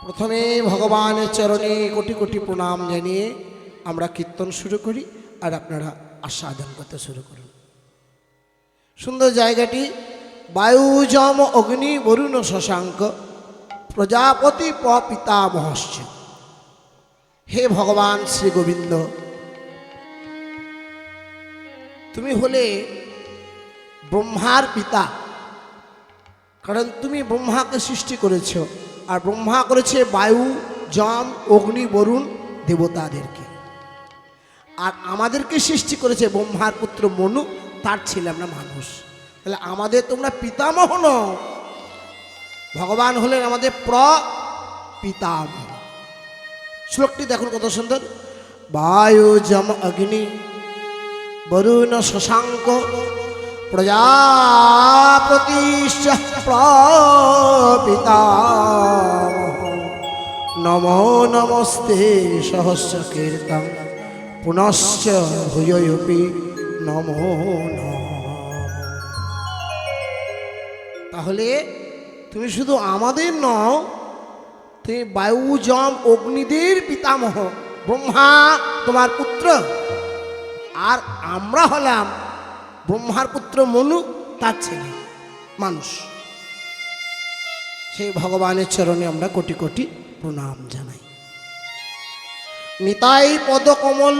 প্রথমে ভগবানের চরণে কোটি কোটি প্রণাম জানিয়ে আমরা কীর্তন শুরু করি, আর আপনারা আস্বাদন করতে শুরু করুন। সুন্দর জায়গাটি বায়ু যম অগ্নি বরুণ শশাঙ্ক প্রজাপতি পিতামহশ্চ। হে ভগবান শ্রী গোবিন্দ, তুমি হলে ব্রহ্মার পিতা, কারণ তুমি ব্রহ্মাকে সৃষ্টি করেছ, আর ব্রহ্মা করেছে বায়ু যম অগ্নি বরুণ দেবতাদেরকে, আর আমাদেরকে সৃষ্টি করেছে ব্রহ্মার পুত্র মনু, তার ছেলে আমরা মানুষ। তাহলে আমাদের তোমরা পিতামহ নও, ভগবান হলেন আমাদের পিতামহ। শ্লোকটি দেখুন কত সুন্দর। বায়ু যম অগ্নি বরুণ শশাঙ্ক প্রজাপতিশ্চ পিতামহ। নমো নমস্তে সহস্র কীর্তন পুনশ্চ ভূয়পি নমো নমঃ। তাহলে তুমি শুধু আমাদের নও, তুমি বায়ু যম অগ্নিদের পিতামহ। ব্রহ্মা তোমার পুত্র, আর আমরা হলাম ব্রহ্মার পুত্র মনু, তার ছেলে মানুষ। সেই ভগবানের চরণে আমরা কোটি কোটি প্রণাম জানাই। নিতাই পদ কমল।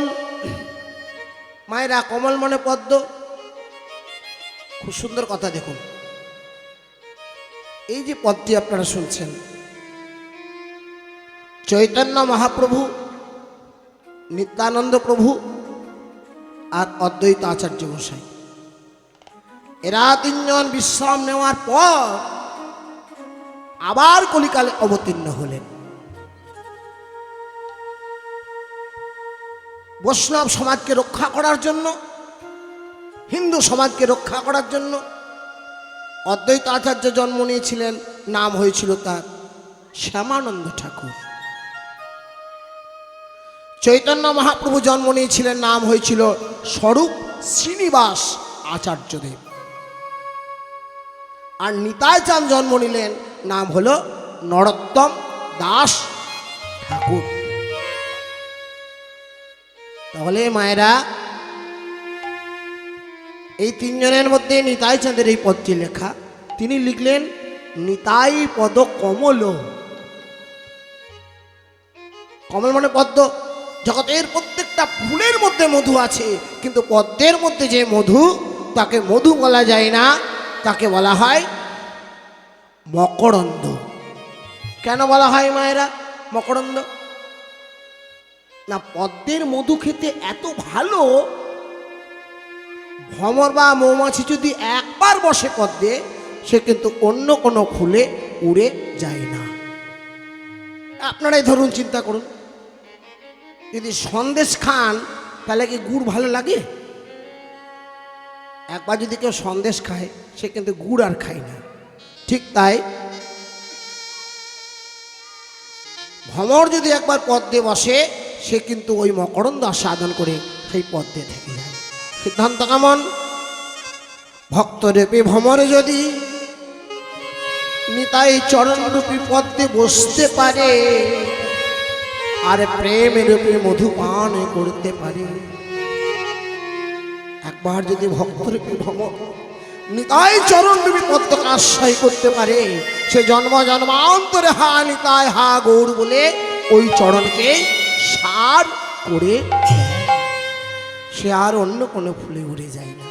মায়েরা, কমল মানে পদ্ম। খুব সুন্দর কথা দেখুন। এই যে পদটি আপনারা শুনছেন, চৈতন্য মহাপ্রভু, নিত্যানন্দ প্রভু আর অদ্বৈত আচার্য গোসাই, এরা তিনজন বিশ্রাম নেওয়ার পর আবার কলিকালে অবতীর্ণ হলেন। বৈষ্ণব সমাজকে রক্ষা করার জন্য, হিন্দু সমাজকে রক্ষা করার জন্য অদ্বৈত আচার্য জন্ম নিয়েছিলেন। নাম হয়েছিল তার শ্যামানন্দ ঠাকুর। চৈতন্য মহাপ্রভু জন্ম নিয়েছিলেন, নাম হয়েছিল স্বরূপ শ্রীনিবাস আচার্যদেব। আর নিতাই চাঁদ জন্ম নিলেন, নাম হলো নরোত্তম দাস ঠাকুর। তাহলে মায়েরা, এই তিনজনের মধ্যে নিতাই চাঁদের এই পদটি লেখা। তিনি লিখলেন নিতাই পদ কমল। কমল মানে পদ্ম। জগতের প্রত্যেকটা ফুলের মধ্যে মধু আছে, কিন্তু পদ্মের মধ্যে যে মধু, তাকে মধু বলা যায় না, তাকে বলা হয় মকরন্দ। কেন বলা হয় মায়েরা মকরন্দ? না, পদ্মের মধু খেতে এত ভালো, ভ্রমর বা মৌমাছি যদি একবার বসে পদ্মে, সে কিন্তু অন্য কোনো ফুলে উড়ে যায় না। আপনারাই ধরুন, চিন্তা করুন, যদি সন্দেশ খান তাহলে কি গুড় ভালো লাগে? একবার যদি কেউ সন্দেশ খায়, সে কিন্তু গুড় আর খায় না। ঠিক তাই ভ্রমর যদি একবার পদ্মে বসে, সে কিন্তু ওই মকরন্দ আস্বাদন করে সেই পদ্মে থেকে যায়। সিদ্ধান্ত কেমন? ভক্তরূপী ভ্রমরে যদি নিতাই চরণরূপী পদ্মে বসতে পারে, আর প্রেম রূপে মধু পান করতে পারে। একবার যদি ভক্তরূপী ভ্রমর নিতাই চরণরূপী পদ্মকে আশ্রয় করতে পারে, সে জন্ম জন্মান্তরে হা নিতাই হা গৌর বলে ওই চরণকে সার করে দেয়। সে আর অন্য কোনো ফুলে উড়ে যায় না।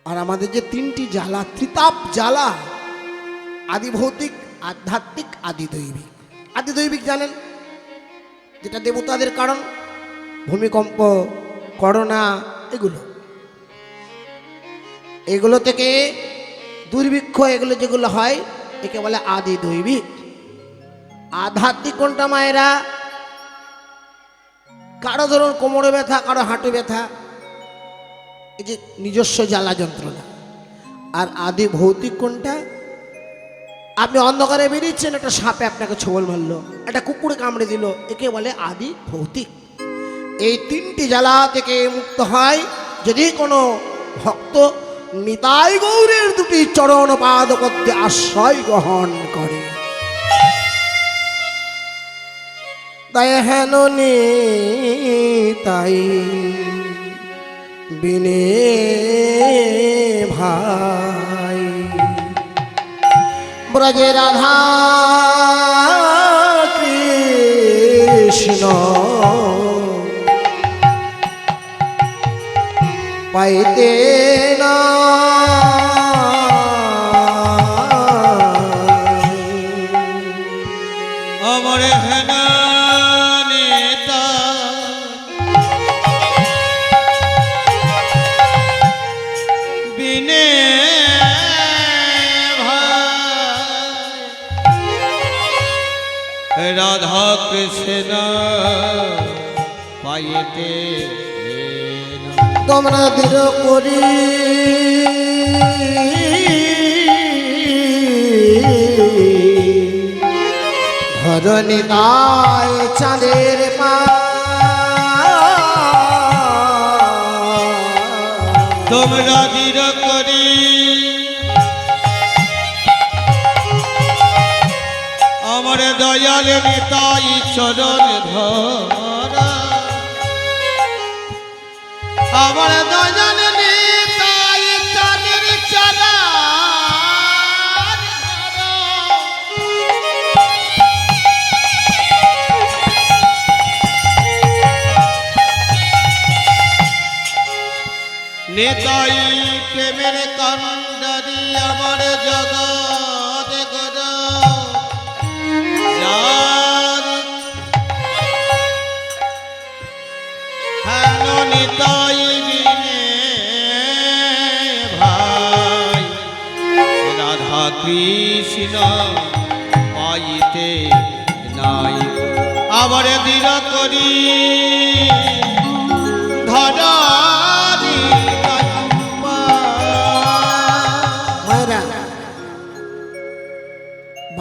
আর আমাদের যে তিনটি জ্বালা, ত্রিতাপ জ্বালা, আদি ভৌতিক, আধ্যাত্মিক, আদি দৈবিক। আদি দৈবিক জানেন, যেটা দেবতাদের কারণ, ভূমিকম্প, করোনা, এগুলো থেকে দুর্ভিক্ষ, এগুলো যেগুলো হয়, একে বলে আদি দৈবিক। আধ্যাত্মিক কোনটা মায়েরা? কারো ধরুন কোমরে ব্যথা, কারো হাঁটু ব্যথা, এই যে নিজস্ব জ্বালা যন্ত্রণা। আর আদি ভৌতিক কোনটা? আপনি অন্ধকারে বেরিয়েছেন, একটা সাপে আপনাকে ছোবল মারলো, একটা কুকুরে কামড়ে দিল, একে বলে আদি ভৌতিক। এই তিনটি জ্বালা থেকে মুক্ত হয় যদি কোনো ভক্ত নিতাই গৌরের দুটি চরণ পাদ পদ্মে আশ্রয় গ্রহণ করে। তাই হেন তাই বিনে ভাই ব্রজে রাধা কৃষ্ণ পাইতে না আমার হেনা নেতা বিনে ভাই রাধা কৃষ্ণ পাইতে তোমরা দৃঢ় করি ধরণী দায় চাঁদের পা তোমরা দৃঢ় করি আমার দয়াল নিতাই চরণ ধরা আমার দয়াল নিতাই চাঁদের চারা নেতাই প্রেমের কান্ডারি আমার জগৎ গড় হেন নেতাই বিনে ভাই রাধা কৃষ্ণ পাইতে নাই আবার দৃঢ় করি ধরা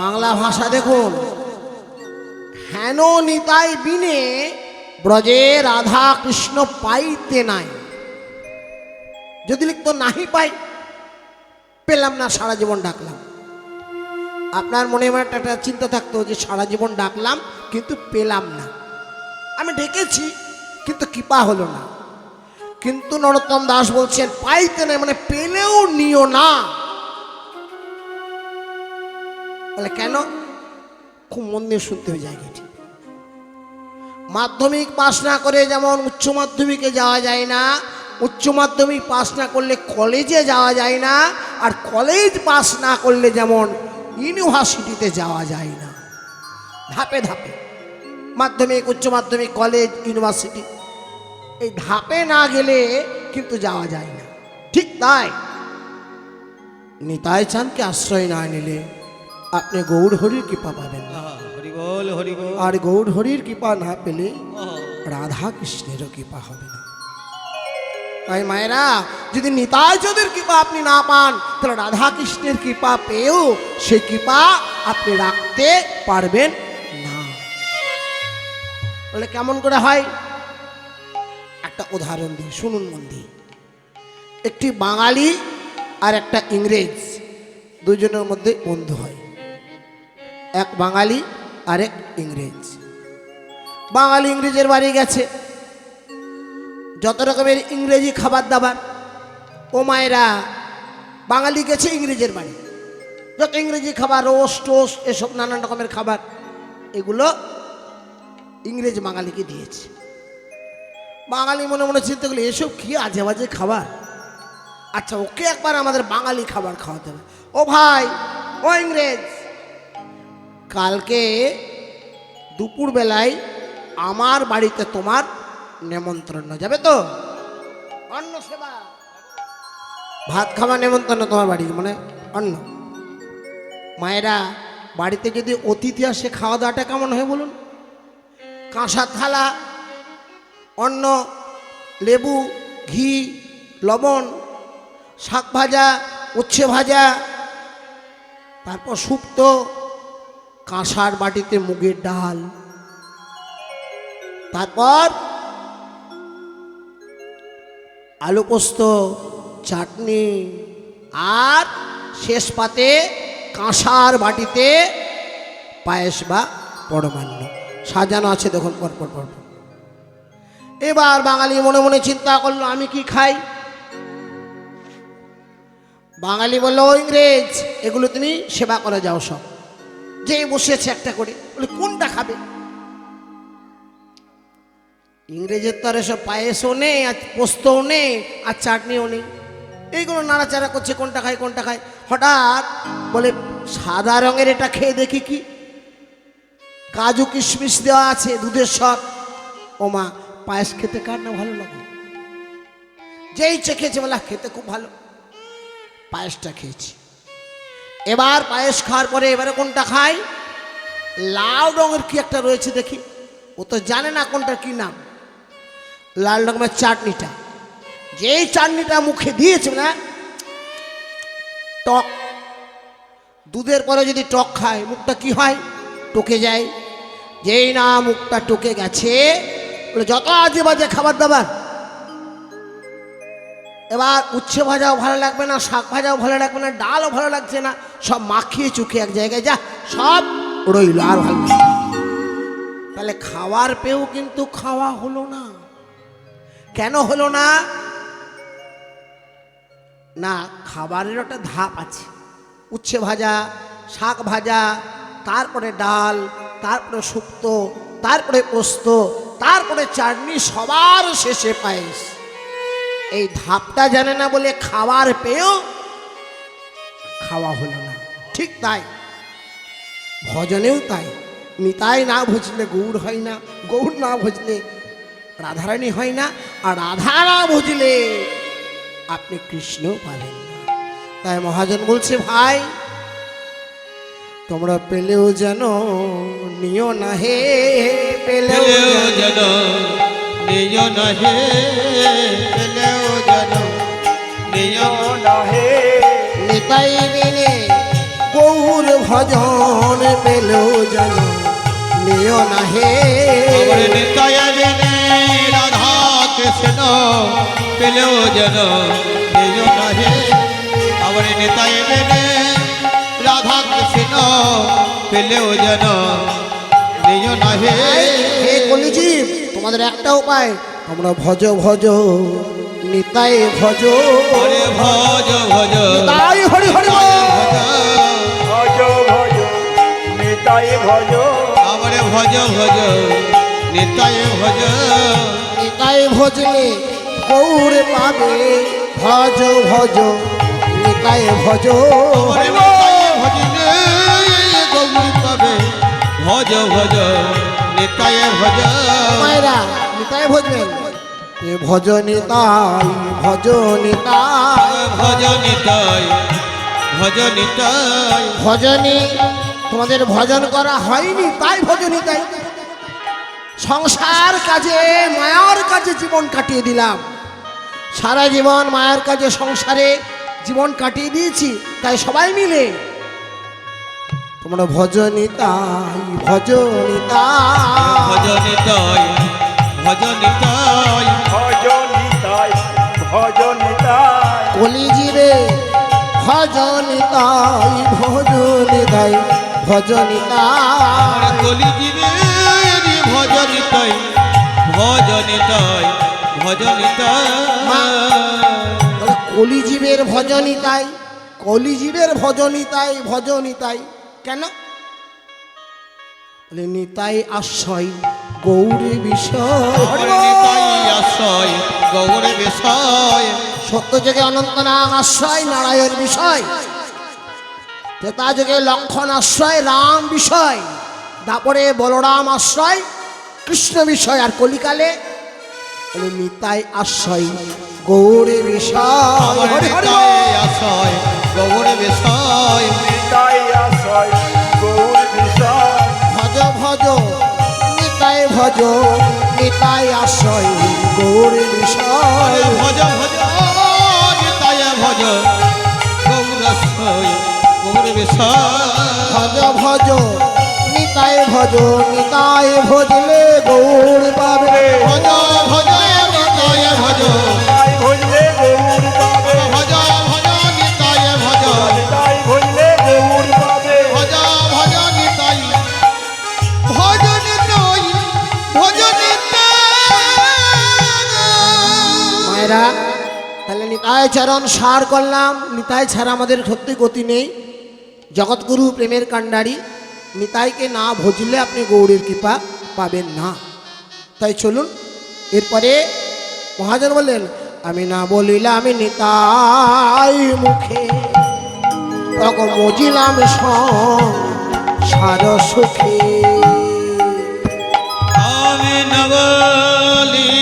বাংলা ভাষা দেখুন হেন নিতাই বিনে ব্রজে রাধা কৃষ্ণ পাইতে নাই যদি লিখতো নাহি পাই পেলাম না সারা জীবন ডাকলাম আপনার মনে একটা চিন্তা থাকতো যে সারা জীবন ডাকলাম কিন্তু পেলাম না আমি ডেকেছি কিন্তু কৃপা হলো না কিন্তু নরোত্তম দাস বলছেন পাইতে নাই মানে পেলেও নিও না বলে কেন খুব মন দিয়ে শুনতে হবে জায়গাটি মাধ্যমিক পাস না করে যেমন উচ্চ মাধ্যমিকে যাওয়া যায় না উচ্চ মাধ্যমিক পাস না করলে কলেজে যাওয়া যায় না আর কলেজ পাস না করলে যেমন ইউনিভার্সিটিতে যাওয়া যায় না ধাপে ধাপে মাধ্যমিক উচ্চ মাধ্যমিক কলেজ ইউনিভার্সিটি এই ধাপে না গেলে কিন্তু যাওয়া যায় না ঠিক তাই নিতাই চাঁদকে আশ্রয় না নিলে আপনি গৌর হরির কৃপা পাবেন না হরিবল হরিবল আর গৌর হরির কৃপা না পেলে রাধা কৃষ্ণেরও কৃপা হবে না তাই মায়েরা যদি নিতাই চাঁদের কৃপা আপনি না পান তাহলে রাধা কৃষ্ণের কৃপা পেয়েও সেই কৃপা আপনি রাখতে পারবেন না বলে কেমন করে হয় একটা উদাহরণ দিই শুনুন মন দিয়ে একটি বাঙালি আর একটা ইংরেজ দুজনের মধ্যে বন্ধু হয় এক বাঙালি আর এক ইংরেজ বাঙালি ইংরেজের বাড়ি গেছে যত রকমের ইংরেজি খাবার দাবার ও মায়েরা বাঙালি গেছে ইংরেজের বাড়ি যত ইংরেজি খাবার রোস্ট টোস্ট এসব নানান রকমের খাবার এগুলো ইংরেজ বাঙালিকে দিয়েছে বাঙালি মনে মনে চিন্তা করলে এসব কি আজে বাজে খাবার আচ্ছা ওকে একবার আমাদের বাঙালি খাবার খাওয়াতে হবে ও ভাই ও ইংরেজ কালকে দুপুর বেলায় আমার বাড়িতে তোমার নেমন্ত্রণ যাবে তো অন্ন সেবা ভাত খাওয়া নেমন্ত্রণ তোমার বাড়ি মানে অন্ন মায়েরা বাড়িতে যদি অতিথি আসে খাওয়া দাওয়াটা কেমন হয় বলুন কাঁসা থালা অন্ন লেবু ঘি লবণ শাক ভাজা উচ্ছে ভাজা তারপর শুক্তো কাঁসার বাটিতে মুগের ডাল তারপর আলু পোস্ত চাটনি আর শেষ পাতে কাঁসার বাটিতে পায়েস বা পরমান্ন সাজানো আছে দেখুন পরপর পরপর। এবার বাঙালি মনে মনে চিন্তা করলো আমি কি খাই। বাঙালি বললো ইংরেজ এগুলো তুমি সেবা করে যাও সব। যে বসেছে একটা করে বলে কোনটা খাবে। ইংরেজের তো আর এসব পায়েসও নেই, আর পোস্তও নেই, আর চাটনিও নেই। এইগুলো নাড়াচাড়া করছে কোনটা খায় কোনটা খায়। হঠাৎ বলে সাদা রঙের এটা খেয়ে দেখি কি, কাজু কিশমিশ দেওয়া আছে, দুধের সর। ও মা, পায়েস খেতে কার না ভালো লাগে। যেই চেখেছে বলে খেতে খুব ভালো, পায়েসটা খেয়েছি। এবার পায়েস খাওয়ার পরে এবারে কোনটা খাই, লাল রঙের কি একটা রয়েছে দেখি। ও তো জানে না কোনটা কি নাম। লাল রঙের চাটনিটা, যেই চাটনিটা মুখে দিয়েছে না, টক। দুধের পরে যদি টক খায় মুখটা কি হয়, টকে যায়। যেই না মুখটা টকে গেছে, বলে যত আজে বাজে খাবার দাবার। এবার উচ্ছে ভাজাও ভালো লাগবে না, শাক ভাজাও ভালো লাগবে না, ডালও ভালো লাগছে না, সব মাখিয়ে চুখিয়ে এক জায়গায় যা সব রইল, আর ভালো লাগবে না। তাহলে খাওয়ার পেয়েও কিন্তু খাওয়া হলো না। কেন হলো না? না, খাবারের একটা ধাপ আছে। উচ্ছে ভাজা, শাক ভাজা, তারপরে ডাল, তারপরে শুক্তো, তারপরে পোস্ত, তারপরে চাটনি, সবার শেষে পায়েস। এই ধাপটা জানে না বলে খাবার পেয়েও খাওয়া হলো না। ঠিক তাই ভজনেও তাই। নিতাই না ভজলে গৌর হয় না, গৌর না ভজলে রাধারানী হয় না, আর রাধা না ভজলে আপনি কৃষ্ণ পাবেন না। তাই মহাজন বলছে, ভাই তোমরা পেলেও যেন নিও না হে, পেলেও যেন নিও না হে, পেলেও যেন নিও না হে। নিতাই বিনে গৌর ভজন পেলেও যেন নিও না হে। নিতাই বিনে রাধা কৃষ্ণ পেলেও যেন নিও না হে। আবার নিতাই বিনে রাধা কৃষ্ণ পেলেও যেন নিও না হে। হে কলিজীব, তোমাদের একটা উপায়, তোমরা ভজ ভজ নিতাই ভজ। হরে ভজ ভজ নিতাই হরি হরি বল। ভজ ভজ নিতাই ভজ। আবার ভজ ভজ নিতাই ভজ। নিতাই ভজলে গৌর পাবে, ভজ ভজ নিতাই ভজ। আবার নিতাই ভজলে গৌর পাবে, ভজ ভজ নিতাই ভজ। মায়েরা নিতাই ভজবেন, এ ভজ নিতাই, ভজ নিতাই, ভজ নিতাই, ভজ নিতাই। ভজনী তোমাদের ভজন করা হয়নি তাই ভজনী তাই। সংসার কাজে মায়ার কাজে জীবন কাটিয়ে দিলাম, সারা জীবন মায়ের কাজে সংসারে জীবন কাটিয়ে দিয়েছি। তাই সবাই মিলে তোমরা ভজনী তাই, ভজনী তাই, ভজ নিতাই, ভজ নিতাই। ভজ নিতাই ভজ নিতাই। কলিজীবে ভজনী তাই, ভজনী তাই, ভজনী তাই। কলি জীবে ভজ নিতাই, ভজ নিতাই, ভজ নিতাই। বলে কলিজীবের ভজনী তাই, কলিজীবের ভজনী তাই, ভজনী তাই। কেন? বলে নিতাই আশ্রয় গৌরী বিষয়। আবার নিতাই আশ্রয় গৌর বিষয়। সত্য যুগে অনন্ত নাম আশ্রয় নারায়ণ বিষয়, ত্রেতা যুগে লক্ষণ আশ্রয় রাম বিষয়, তারপরে বলরাম আশ্রয় কৃষ্ণ বিষয়, আর কলিকালে বলে নিতাই আশ্রয় গৌরী বিষয়। আবার হরি হরি নিতাই বল। আশ্রয় গৌর বিষয়। নিতাই আশ্রয় গৌর বিষয়। ভজ ভজ নিতাই ভজ, নিতাই আশ্রয় গৌরী বিষয়। ভজ ভজ নিতাই ভজ গৌর আশ্রয় গৌর বিষয়। ভজ ভজ নিতাই ভজ, নিতাই ভজলে গৌর পাবে। ভজ ভজ নিতাই ভজ, নিতাই ভজলে গৌর পাবে। ভজ ভজ নিতাই ভজ, নিতাই ভজলে গৌর পাবে। ভজ ভজ নিতাই, ভজ নিতাই মায়েরা, তাহলে নিতাই চরণ সার করলাম। নিতাই ছাড়া আমাদের সত্যি গতি নেই। জগৎগুরু প্রেমের কাণ্ডারি, নিতাইকে না ভজলে আপনি গৌরীর কৃপা পাবেন না। তাই চলুন, এরপরে মহাজন বললেন, আমি না বলিলাম আমি নিতাই মুখে, তখন মজিলাম সার সুখে। আমি নবলীলাম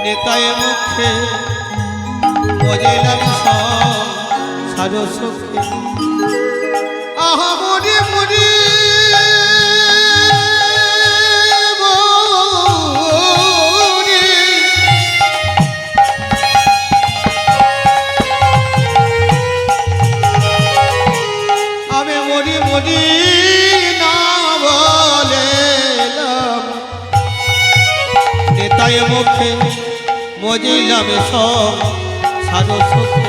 নিতাই মুখে, মজিলাম সার সুখে। আহা মরি মরি আমি মরি মরি না বলেলাম নেতাই মুখে, মজিলাম সব সাধু সুখে।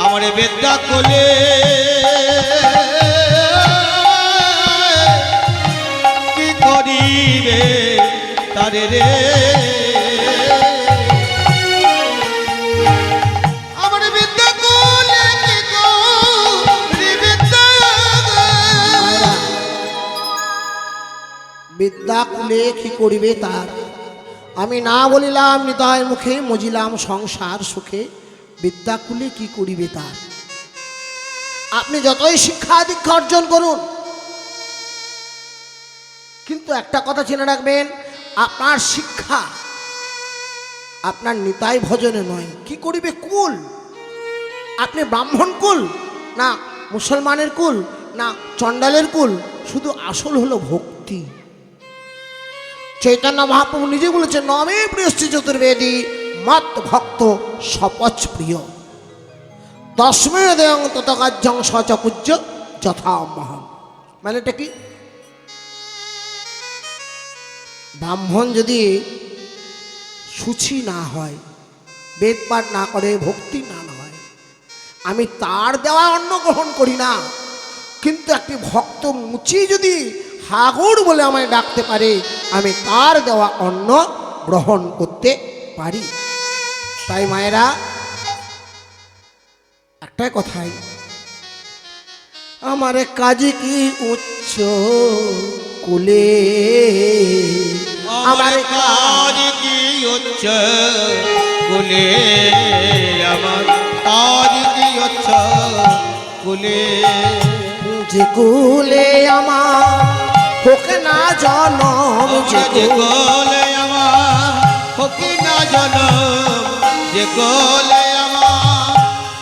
আমার বেদা কোলে কি করিবে তারে রে, আমার বিদ্যা কোলে কি করিবে বিদ্যা কুলে কি করিবে তার। আমি না বলিলাম নিতাই মুখে, মজিলাম সংসার সুখে। বিদ্যা কুলে কি করিবে তার। আপনি যতই শিক্ষা দীক্ষা অর্জন করুন, কিন্তু একটা কথা জেনে রাখবেন, আপনার শিক্ষা আপনার নিতাই ভজনে নয়। কি করিবে কুল? আপনি ব্রাহ্মণ কুল না মুসলমানের কুল না চণ্ডালের কুল, শুধু আসল হলো ভক্তি। চৈতন্য মহাপ্রভু নিজে বলেছেন, নমে প্রিয়শ্রী চতুর্বেদী মত ভক্ত সপচ প্রিয়, দশমে দেয়ং ততকার্যং সচ পূজ্য যথামহম। মানে এটা কি? ব্রাহ্মণ যদি শুচি না হয়, বেদ পাঠ না করে, ভক্তি না হয়, আমি তার দেওয়া অন্ন গ্রহণ করি না। কিন্তু একটি ভক্ত মুচি যদি হাগুড় বলে আমায় ডাকতে পারে, আমি তার দেওয়া অন্ন গ্রহণ করতে পারি। তাই মায়েরা, একটাই কথাই, আমার কাজে কি উচ্চ কুলে, আমার কাজ কি উচ্চ কুলে, আমার কাজ কি উচ্চ কুলে। যে কুলে আমার হোক না জনম, যে কোলে আমার হকি না জনম, যে কোলে আমার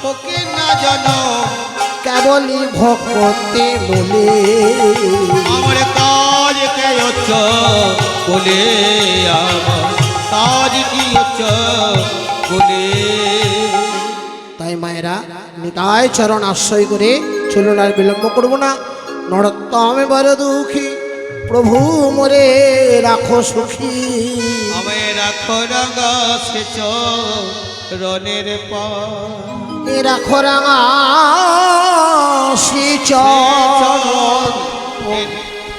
হকি না জনম। কেবলই ভক্তি বলে আমার কাজ কে উচ্চ কুলে, আমার কাজ কি উচ্চ কুলে। তাই মায়েরা, নিতাই চরণ আশ্রয় করে চলুন, আর বিলম্ব করবো না। নরোত্তমে বড় দুঃখী, প্রভু মোরে রাখো সুখী। আমি রাখো রাঙা সেচ রনের পা, এ রাখো রাঙা চরণ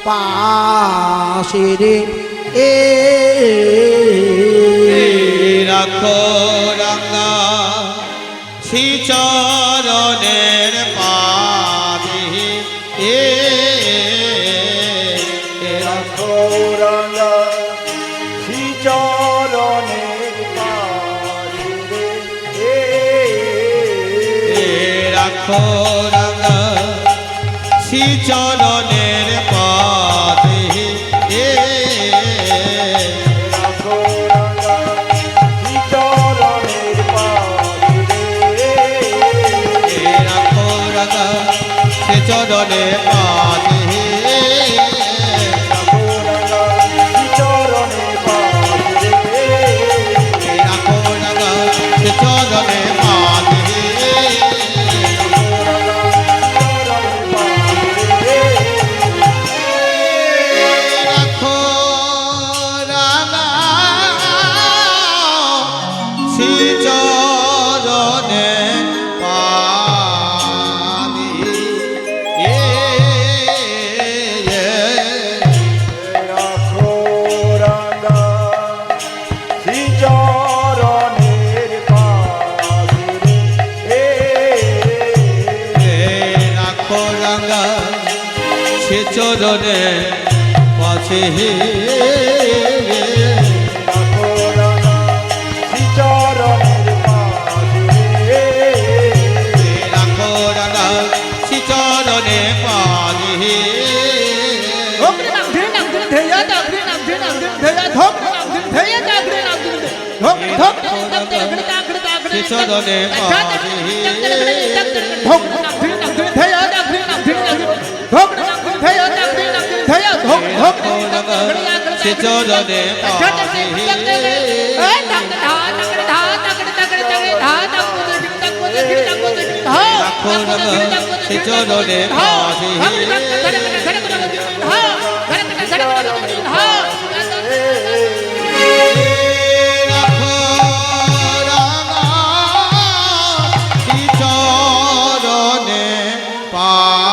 পাশে রে, এ রাখো রাঙা শ্রীচরণের পাদে, রাখো রাঙা শ্রীচরণের পাদে রে। রাখো রাঙা শ্রীচরণের পাদে, রাখো রাঙা শ্রীচরণের পাদে রে। রাখো রাঙা শ্রীচরণের পাদে, রাখো রাঙা শ্রীচরণের পাদে রে। রাখো রাঙা শ্রীচরণের পাদে, রাখো রাঙা শ্রীচরণের পাদে, রাঙা সে চরণে পাশে রাখো রাঙা শ্রীচরণের পাশে রাখো রাঙা সে চরণে পাশে সে চরণে সে চরণে সে চরণে শ্রীচরণের পাশে চরণে পাশে রাখো রাঙা শ্রীচরণের পাশে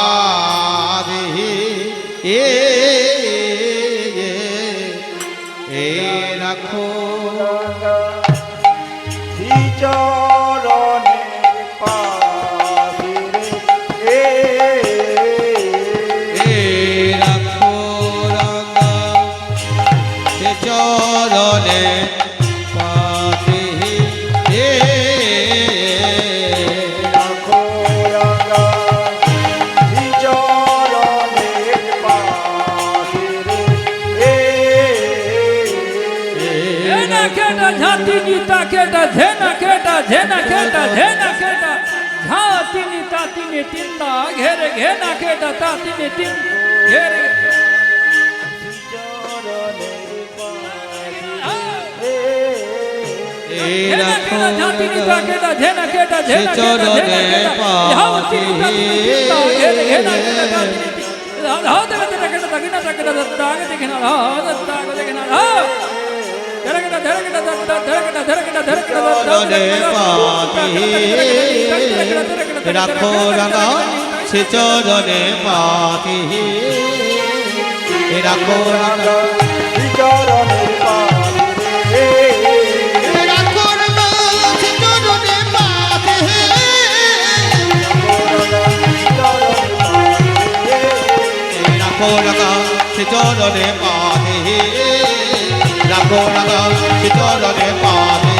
झेना केटा झाती नीता केटा झेना केटा झेना केटा झेना केटा झाती नीता तिने तिंदा घेरे घेना केटा तातिने तिन घेरे झेना केटा झाती नीता केटा झेना केटा झेना केटा झेना केटा झाती नीता तिने तिंदा घेरे घेना केटा तातिने तिन हाथ में तेरा केटा तगिना तगिना दाग देखना हाथ दाग देखना রাখো রাঙা সে চরণে পাতি রাখো রাঙা শ্রীচরণের পাশে রাখো রাঙা সে চরণে পাতি রাখো রাঙা সে চরণে পাতি রাখো রাঙা সে চরণে পাতি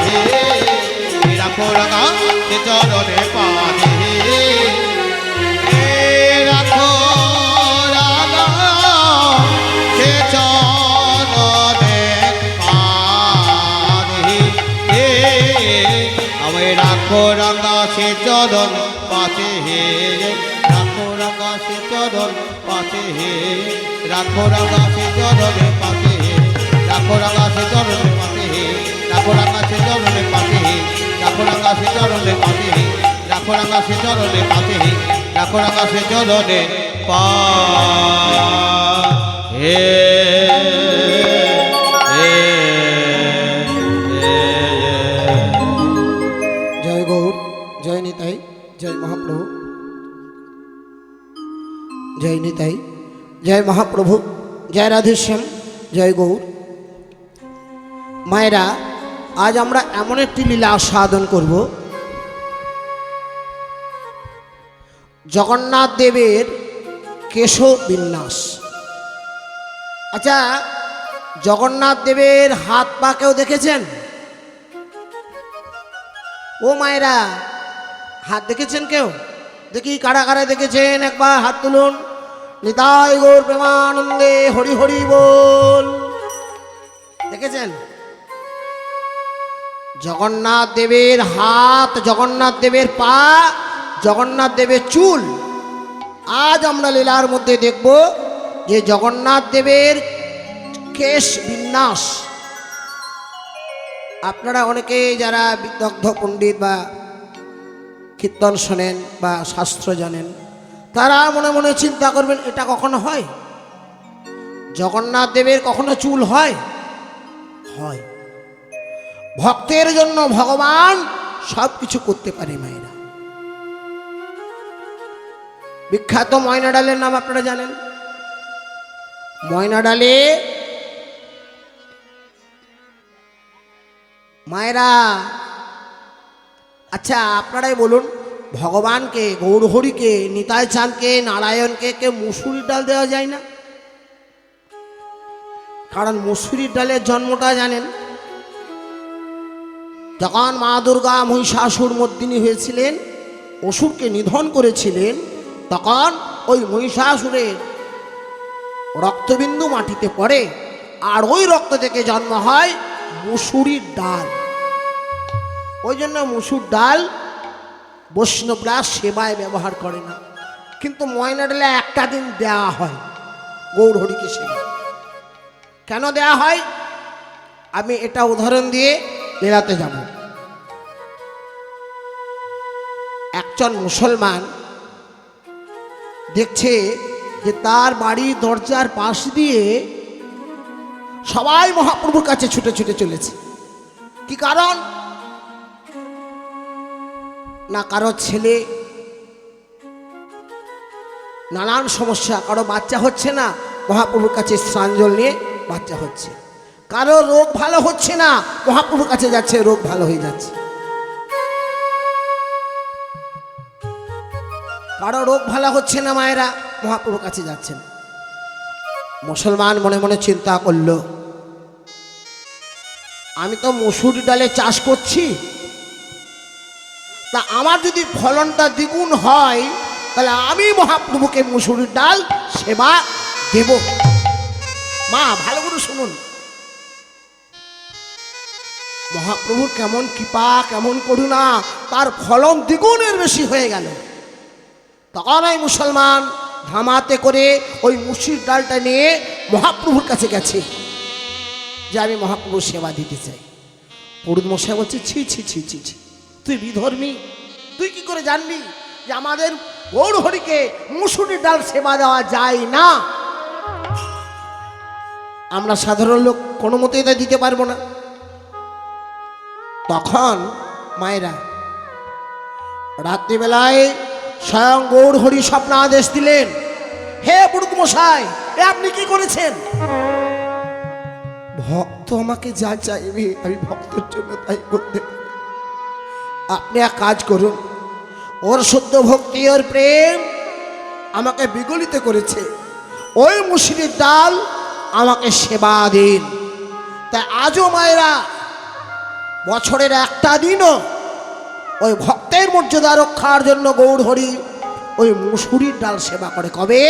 রাখো রাঙা সে চরণে পাতি রাখো রাঙা সে চরণে পাতি আমি রাখো রাঙা সে চরণ পাতে রাখো রাঙা সে চরণ পাতে রাখো রাঙা সে চরণে পাতে রাখো রাঙা সে চরণে পাতে রাখো রাঙা সে চরণে পাতে রাখো রাঙা সে চরণে পাতে রাখো রাঙা সে চরণে পাতে রাখো রাঙা সে চরণে পা জয় গৌর জয় নিতাই জয় মহাপ্রভু জয় নিতাই জয় মহাপ্রভু জয় রাধেশ্যাম জয় গৌর। মায়েরা, আজ আমরা এমন একটি লীলা আস্বাদন করব, জগন্নাথ দেবের কেশ বিন্যাস। আচ্ছা, জগন্নাথ দেবের হাত পা কেউ দেখেছেন? ও মায়েরা, হাত দেখেছেন কেউ? দেখি কারা কারা দেখেছেন, একবার হাত তুলুন। নিতাই গৌর প্রেমানন্দে হরি হরি বল। দেখেছেন? জগন্নাথ দেবের হাত, জগন্নাথ দেবের পা, জগন্নাথ দেবের চুল। আজ আমরা লীলার মধ্যে দেখব যে জগন্নাথ দেবের কেশ বিন্যাস। আপনারা অনেকে যারা বিদগ্ধ পণ্ডিত বা কীর্তন শোনেন বা শাস্ত্র জানেন, তারা মনে মনে চিন্তা করবেন, এটা কখনো হয়? জগন্নাথ দেবের কখনো চুল হয়? হয়। ভক্তের জন্য ভগবান সব কিছু করতে পারে মায়েরা। বিখ্যাত ময়না ডালের নাম আপনারা জানেন। ময়না ডালে মায়েরা, আচ্ছা আপনারাই বলুন, ভগবানকে, গৌরহরিকে, নিতাই চাঁদকে, নারায়ণকে কে মুসুরির ডাল দেওয়া যায় না? কারণ মুসুরির ডালের জন্মটা জানেন, যখন মা দুর্গা মহিষাসুর মর্দিনী হয়েছিলেন, অসুরকে নিধন করেছিলেন, তখন ওই মহিষাসুরের রক্তবিন্দু মাটিতে পড়ে, আর ওই রক্ত থেকে জন্ম হয় মুসুরির ডাল। ওই জন্য মুসুর ডাল বৈষ্ণবরা সেবায় ব্যবহার করে না, কিন্তু ময়না ডালে একটা দিন দেওয়া হয় গৌরহরিকে সেবা। কেন দেওয়া হয় আমি এটা উদাহরণ দিয়ে লীলাতে যাব। একজন মুসলমান দেখছে যে তার বাড়ির দরজার পাশ দিয়ে সবাই মহাপ্রভুর কাছে ছুটে ছুটে চলেছে। কি কারণ? না কারো ছেলে নানান সমস্যা, কারো বাচ্চা হচ্ছে না, মহাপ্রভুর কাছে স্নানজল নিয়ে বাচ্চা হচ্ছে, কারো রোগ ভালো হচ্ছে না, মহাপ্রভুর কাছে যাচ্ছে, রোগ ভালো হয়ে যাচ্ছে, কারো রোগ ভালো হচ্ছে না, মায়েরা মহাপ্রভুর কাছে যাচ্ছেন। মুসলমান মনে মনে চিন্তা করল, আমি তো মসুর ডালে চাষ করছি, তা আমার যদি ফলনটা দ্বিগুণ হয় তাহলে আমি মহাপ্রভুকে মুসুরির ডাল সেবা দেব। মা ভালো করে শুনুন, মহাপ্রভুর কেমন কৃপা, কেমন করুণা, তার ফলন দ্বিগুণের বেশি হয়ে গেল। তখন ওই মুসলমান ধামাতে করে ওই মুসুরির ডালটা নিয়ে মহাপ্রভুর কাছে গেছে যে আমি মহাপ্রভুর সেবা দিতে চাই। পুরোহিত মশাই বলছে, ছি ছি ছি ছি ছি, তুই বিধর্মী, তুই কি করে জানবি যে আমাদের গৌরহরিকে মুসুরির ডাল সেবা দেওয়া যায় না? আমরা সাধারণ লোক কোনো মতেই তা দিতে পারবো না। তখন মায়েরা রাত্রিবেলায় স্বয়ং গৌরহরি স্বপ্ন আদেশ দিলেন, হে পুরোহিত মশাই, এ আপনি কি করেছেন? ভক্ত আমাকে যা চাইবে আমি ভক্তের জন্য তাই করতে। আপনি এক কাজ করুন, ওর শুদ্ধ ভক্তি, ওর প্রেম আমাকে বিগলিত করেছে, ওই মুসুরির ডাল আমাকে সেবা দিন। তাই আজও মায়েরা বছরের একটা দিনও ওই ভক্তের মর্যাদা রক্ষার জন্য গৌরহরি ওই মুসুরির ডাল সেবা করে। কবে?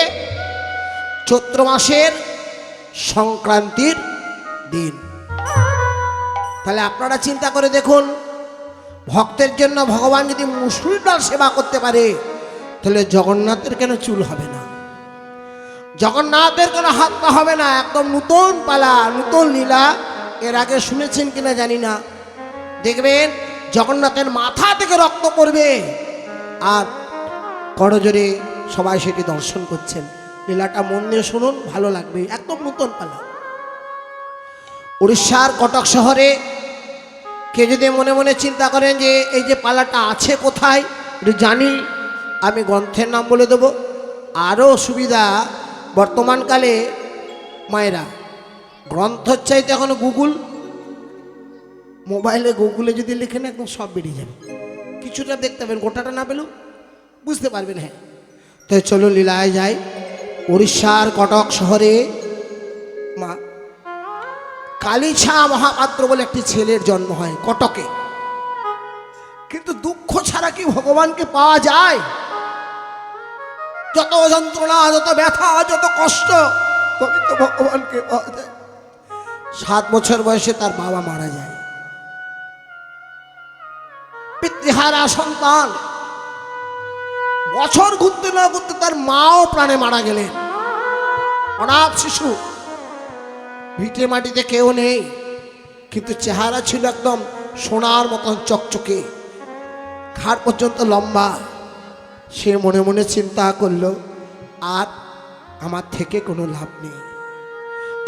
চৈত্র মাসের সংক্রান্তির দিন। তাহলে আপনারা চিন্তা করে দেখুন, ভক্তের জন্য ভগবান যদি মুসুরির ডাল সেবা করতে পারে, তাহলে জগন্নাথের কেন চুল হবে না? জগন্নাথের কেন হাত পা হবে না? একদম নূতন পালা, নূতন লীলা। এর আগে শুনেছেন কিনা জানি না, দেখবেন জগন্নাথের মাথা থেকে রক্ত পড়বে আর করজোরে সবাই সেটি দর্শন করছেন। লীলাটা মন দিয়ে শুনুন, ভালো লাগবে, একদম নূতন পালা। উড়িষ্যার কটক শহরে কে যদি মনে মনে চিন্তা করেন যে এই যে পালাটা আছে কোথায়, একটু জানি, আমি গ্রন্থের নাম বলে দেবো। আরও সুবিধা, বর্তমানকালে মায়েরা গ্রন্থর চাইতে এখন গুগল, মোবাইলে গুগলে যদি লিখেন একদম সব বেরিয়ে যাবে, কিছুটা দেখতে পাবেন, গোটাটা না পেলেও বুঝতে পারবেন। হ্যাঁ, তো চলো লীলায় যাই। উড়িষ্যার কটক শহরে মা কালীছা মহাপাত্র বলে একটি ছেলের জন্ম হয় কটকে। কিন্তু দুঃখ ছাড়া কি ভগবানকে পাওয়া যায়? যত যন্ত্রণা, যত ব্যথা, যত কষ্ট, তবে তো ভগবানকে পাওয়া যায়। 7 বছর বয়সে তার বাবা মারা যায়, পিতৃহারা সন্তান। বছর ঘুরতে না ঘুরতে তার মাও প্রাণে মারা গেলেন। অনাথ শিশু, ভিটে মাটিতে কেউ নেই, কিন্তু চেহারা ছিল একদম সোনার মতন চকচকে, ঘাড় পর্যন্ত লম্বা। সে মনে মনে চিন্তা করলো, আর আমার থেকে কোনো লাভ নেই,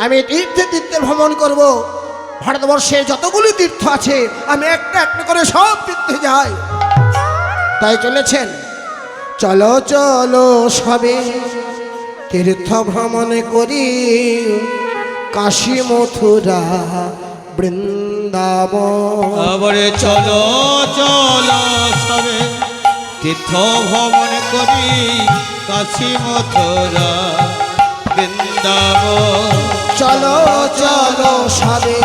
আমি তীর্থে তীর্থে ভ্রমণ করব। ভারতবর্ষে যতগুলি তীর্থ আছে আমি একটা একটা করে সব তীর্থে যাই। তাই চলেছেন, চলো চলো সবে তীর্থ ভ্রমণ করি, কাশী মথুরা বৃন্দাবন। আবারে চলো চলো সবে তীর্থ ভ্রমণ করি কাশী মথুরা বৃন্দাবন চলো চলো সবে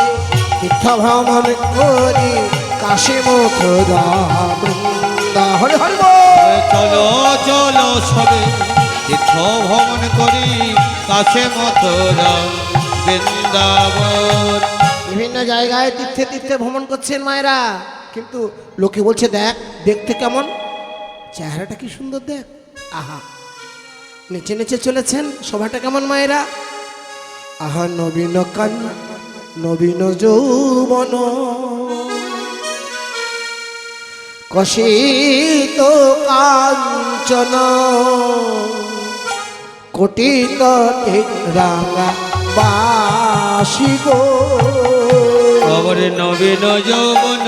তীর্থ ভ্রমণ করি কাশী মথুরা বৃন্দা হরি হরি বল। চলো চলো সবে তীর্থ ভ্রমণ করি কাশী মথুরা বৃন্দাবন। বিভিন্ন জায়গায় তীর্থে তীর্থে ভ্রমণ করছেন মায়েরা, কিন্তু লোকে বলছে দেখ দেখতে কেমন, চেহারাটা কি সুন্দর দেখ, আহা নেচে নেচে চলেছেন, সভাটা কেমন মায়েরা, আহা নবীন কান নবীন যৌবন কষিত কাঞ্চন কোটিত রাঙা বাসি গো। খবর নবীন যৌবন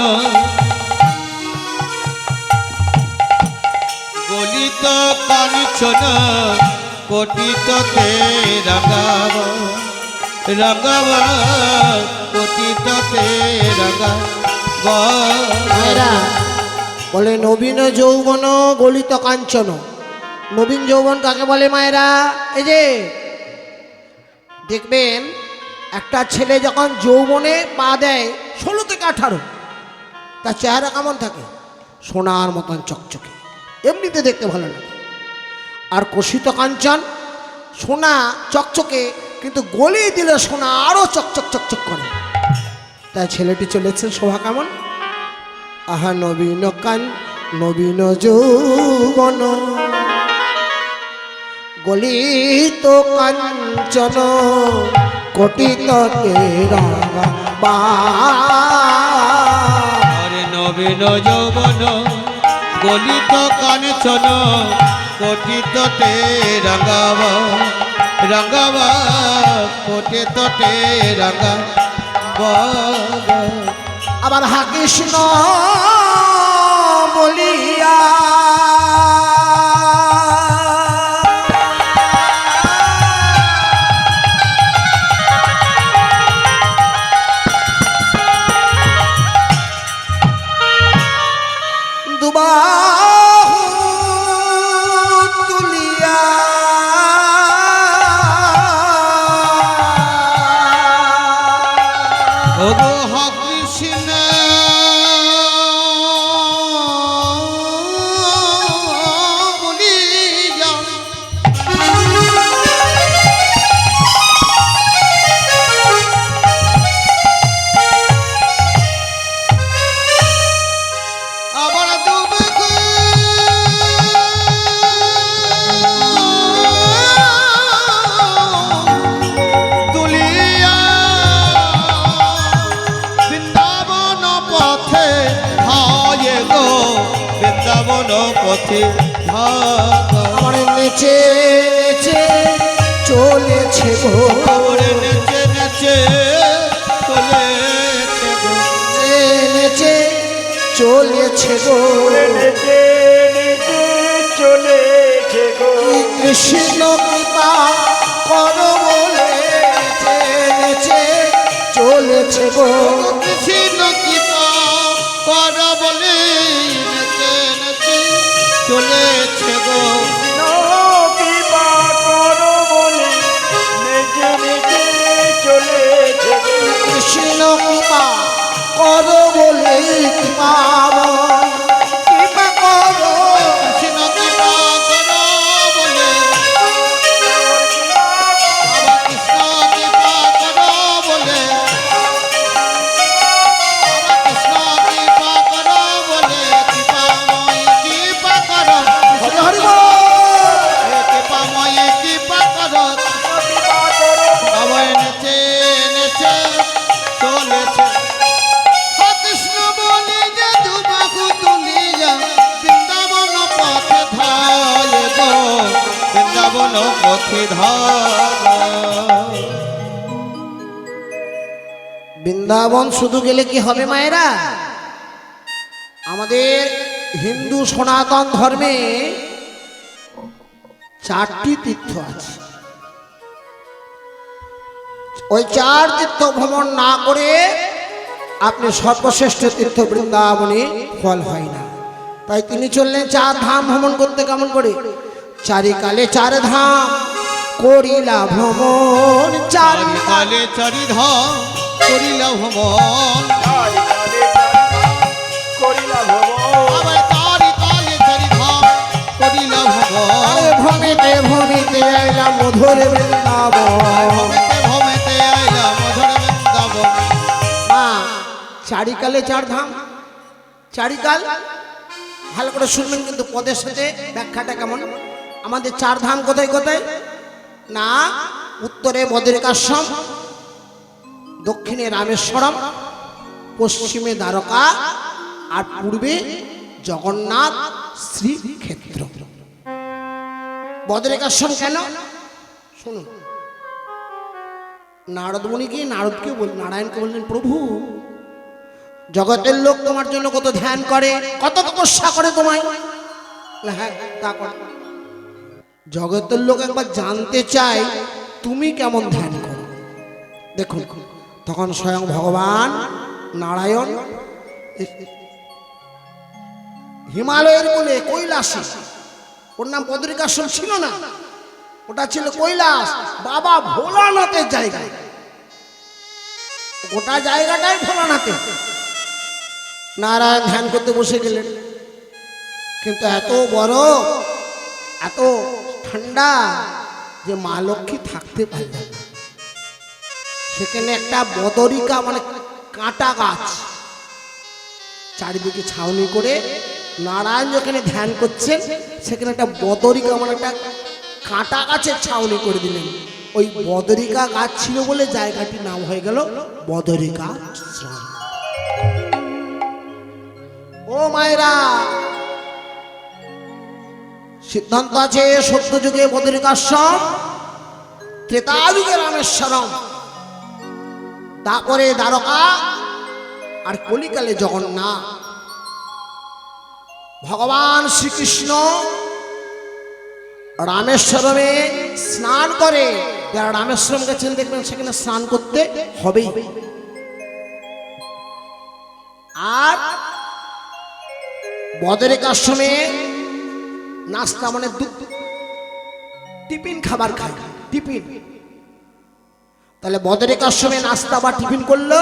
গলিত কাঞ্চন কোটিত তে রাগাব রাগাব কোটিত তে রাগাব। মায়েরা বলে নবীন যৌবন গলিত কাঞ্চন। নবীন যৌবন কাকে বলে মায়েরা? এই যে দেখবেন একটা ছেলে যখন যৌবনে পা দেয় 16 থেকে 18, তার চেহারা কেমন থাকে? সোনার মতন চকচকে, এমনিতে দেখতে ভালো লাগে। আর কষিত কাঞ্চন সোনা চকচকে, কিন্তু গলিয়ে দিলে সোনা আরো চকচক চকচক করে। তাই ছেলেটি চলেছে শোভা কেমন, আহা নবীন কান নবীন যৌবন গলিত কাঞ্চন কোটিত রাঙা আরে নবীন যৌবন গলিত কাঞ্চন কোটিত তে রাগাব রাগাব কোটিত তে রাগাব। আবার হা কৃষ্ণ বলিয়া দুবাহু তুলিয়া ওগো হা কৃষ্ণ বলি যাও আবার ডুবে গো তুলিয়া বৃন্দাবন পথে ধায়ে গো বৃন্দাবন পথে ধাগ আমার নেচে নেচে চলেছে গো, ওরে নেচে নেচে চলেছে গো নেচে চলেছে গো। নেচে নেচে চলেছে গো। কৃষ্ণ কৃপা করো বলে নেচে নেচে চলেছে গো। কৃষ্ণ কৃপা কর বলে নেচে নেচে চলেছে গো কৃপা করো বলে নেচে নেচে চলেছে গো। কৃষ্ণ কৃপা করো বলে কৃপা কৃপা করো। কৃষ্ণ কৃপা কর বলে আবার কৃষ্ণ কৃপা কর বলে আবার কৃষ্ণ কৃপা কর বলে কৃপাময় কৃপা কর হরি হরি বল। কৃপাময় কৃপা কর কৃপা করো আবার নেচে নেচে চলেছে হা কৃষ্ণ বলে যে দুবাহু তুলিয়া বৃন্দাবন পথে ধায় গো বৃন্দাবন পথে ধায়। বৃন্দাবন শুধু গেলে কি হবে মায়েরা? আমাদের হিন্দু সনাতন ধর্মে 4টি তীর্থ আছে। ওই 4 তীর্থ ভ্রমণ না করে আপনি সর্বশ্রেষ্ঠ তীর্থ বৃন্দাবনে ফল হয় না। তাই তিনি চললেন চার ধাম ভ্রমণ করতে। কেমন করে? চারিকালে চার ধাম করিলা ভ্রমণ, চারিকালে চারিধাম করিলা ভ্রমণ, চারিকালে চারিধাম করিলা ভ্রমণ। আবার চারিকালে চারিধাম করিলা ভ্রমণ, ভ্রমিতে ভ্রমিতে আইলা মধুর বৃন্দাবন। ভ্রমেতে ভ্রমেতে আইলা মধুর বৃন্দাবন। চারিকালে চার ধাম, চারিকাল ভালো করে শুনবেন কিন্তু পদের সাথে ব্যাখ্যাটা কেমন। আমাদের চার ধাম কোথায় কোথায়? না, উত্তরে বদ্রিকাশ্রম, দক্ষিণে রামেশ্বরম, পশ্চিমে দ্বারকা, আর পূর্বে জগন্নাথ শ্রীক্ষেত্র। বদ্রিকাশ্রম কেন শুনুন। নারদমুনিকে নারদকে নারায়ণকে বললেন, প্রভু জগতের লোক তোমার জন্য কত ধ্যান করে, কত তপস্যা করে তোমায়। হ্যাঁ, তা করে। জগতের লোক একবার জানতে চায় তুমি কেমন ধ্যান করো। দেখুন, তখন স্বয়ং ভগবান নারায়ণ হিমালয়ের কোলে কৈলাসে, ওর নাম বদ্রিকাশ্রম ছিল না, ওটা ছিল কৈলাস, বাবা ভোলানাথের জায়গায়। গোটা জায়গাটাই ভোলানাথে। নারায়ণ ধ্যান করতে বসে গেলেন, কিন্তু এত বড়, এত ঠান্ডা যে মা লক্ষ্মী থাকতে পারলেন না। সেখানে একটা বদরিকা মানে কাঁটা গাছ, চারিদিকে ছাউনি করে নারায়ণ যেখানে ধ্যান করছেন সেখানে একটা বদরিকা মানে একটা কাঁটা গাছের ছাউনি করে দিলেন। ওই বদরিকা গাছ ছিল বলে জায়গাটির নাম হয়ে গেল বদরিকা আশ্রম। ও মায়েরা, সিদ্ধান্ত আছে সত্য যুগে বদ্রিকাশ্রম, ত্রেতা যুগে রামেশ্বরম, তারপরে দ্বারকা, আর কলিকালে জগন্নাথ। ভগবান শ্রীকৃষ্ণ রামেশ্বরমে স্নান করে। যারা রামেশ্বরম গেছেন দেখবেন সেখানে স্নান করতে হবেই। আর বদ্রিকাশ্রমে নাস্তা মানে টিফিন খাবার খায়, টিফিন। তাহলে বদ্রিকাশ্রমে নাস্তা বা টিফিন করলো,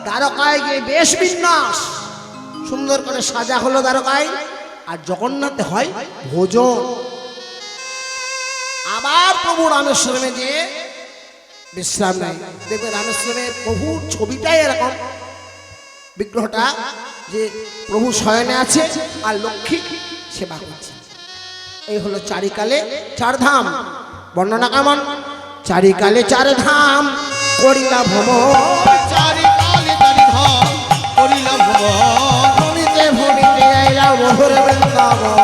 দ্বারকায় গিয়ে বেশ বিন্যাস সুন্দর করে সাজা হলো দ্বারকায়, আর জগন্নাথে হয় ভোজন। আবার প্রভু রামেশ্বরমে যে বিশ্রাম নেয়। দেখবে রামেশ্বরমে প্রভুর ছবিটাই এরকম, বিগ্রহটা যে প্রভু শয়নে আছে আর লক্ষ্মী সেবা করছে। এই হলো চারিকালে চার ধাম। বর্ণনা কেমন? চারিকালে চার ধাম করিলা ভ্রমণ, চারিকালে চারিধাম করিলা ভ্রমণ, ভূমিতে ভূমিতে আইলা মধুর বৃন্দাবন।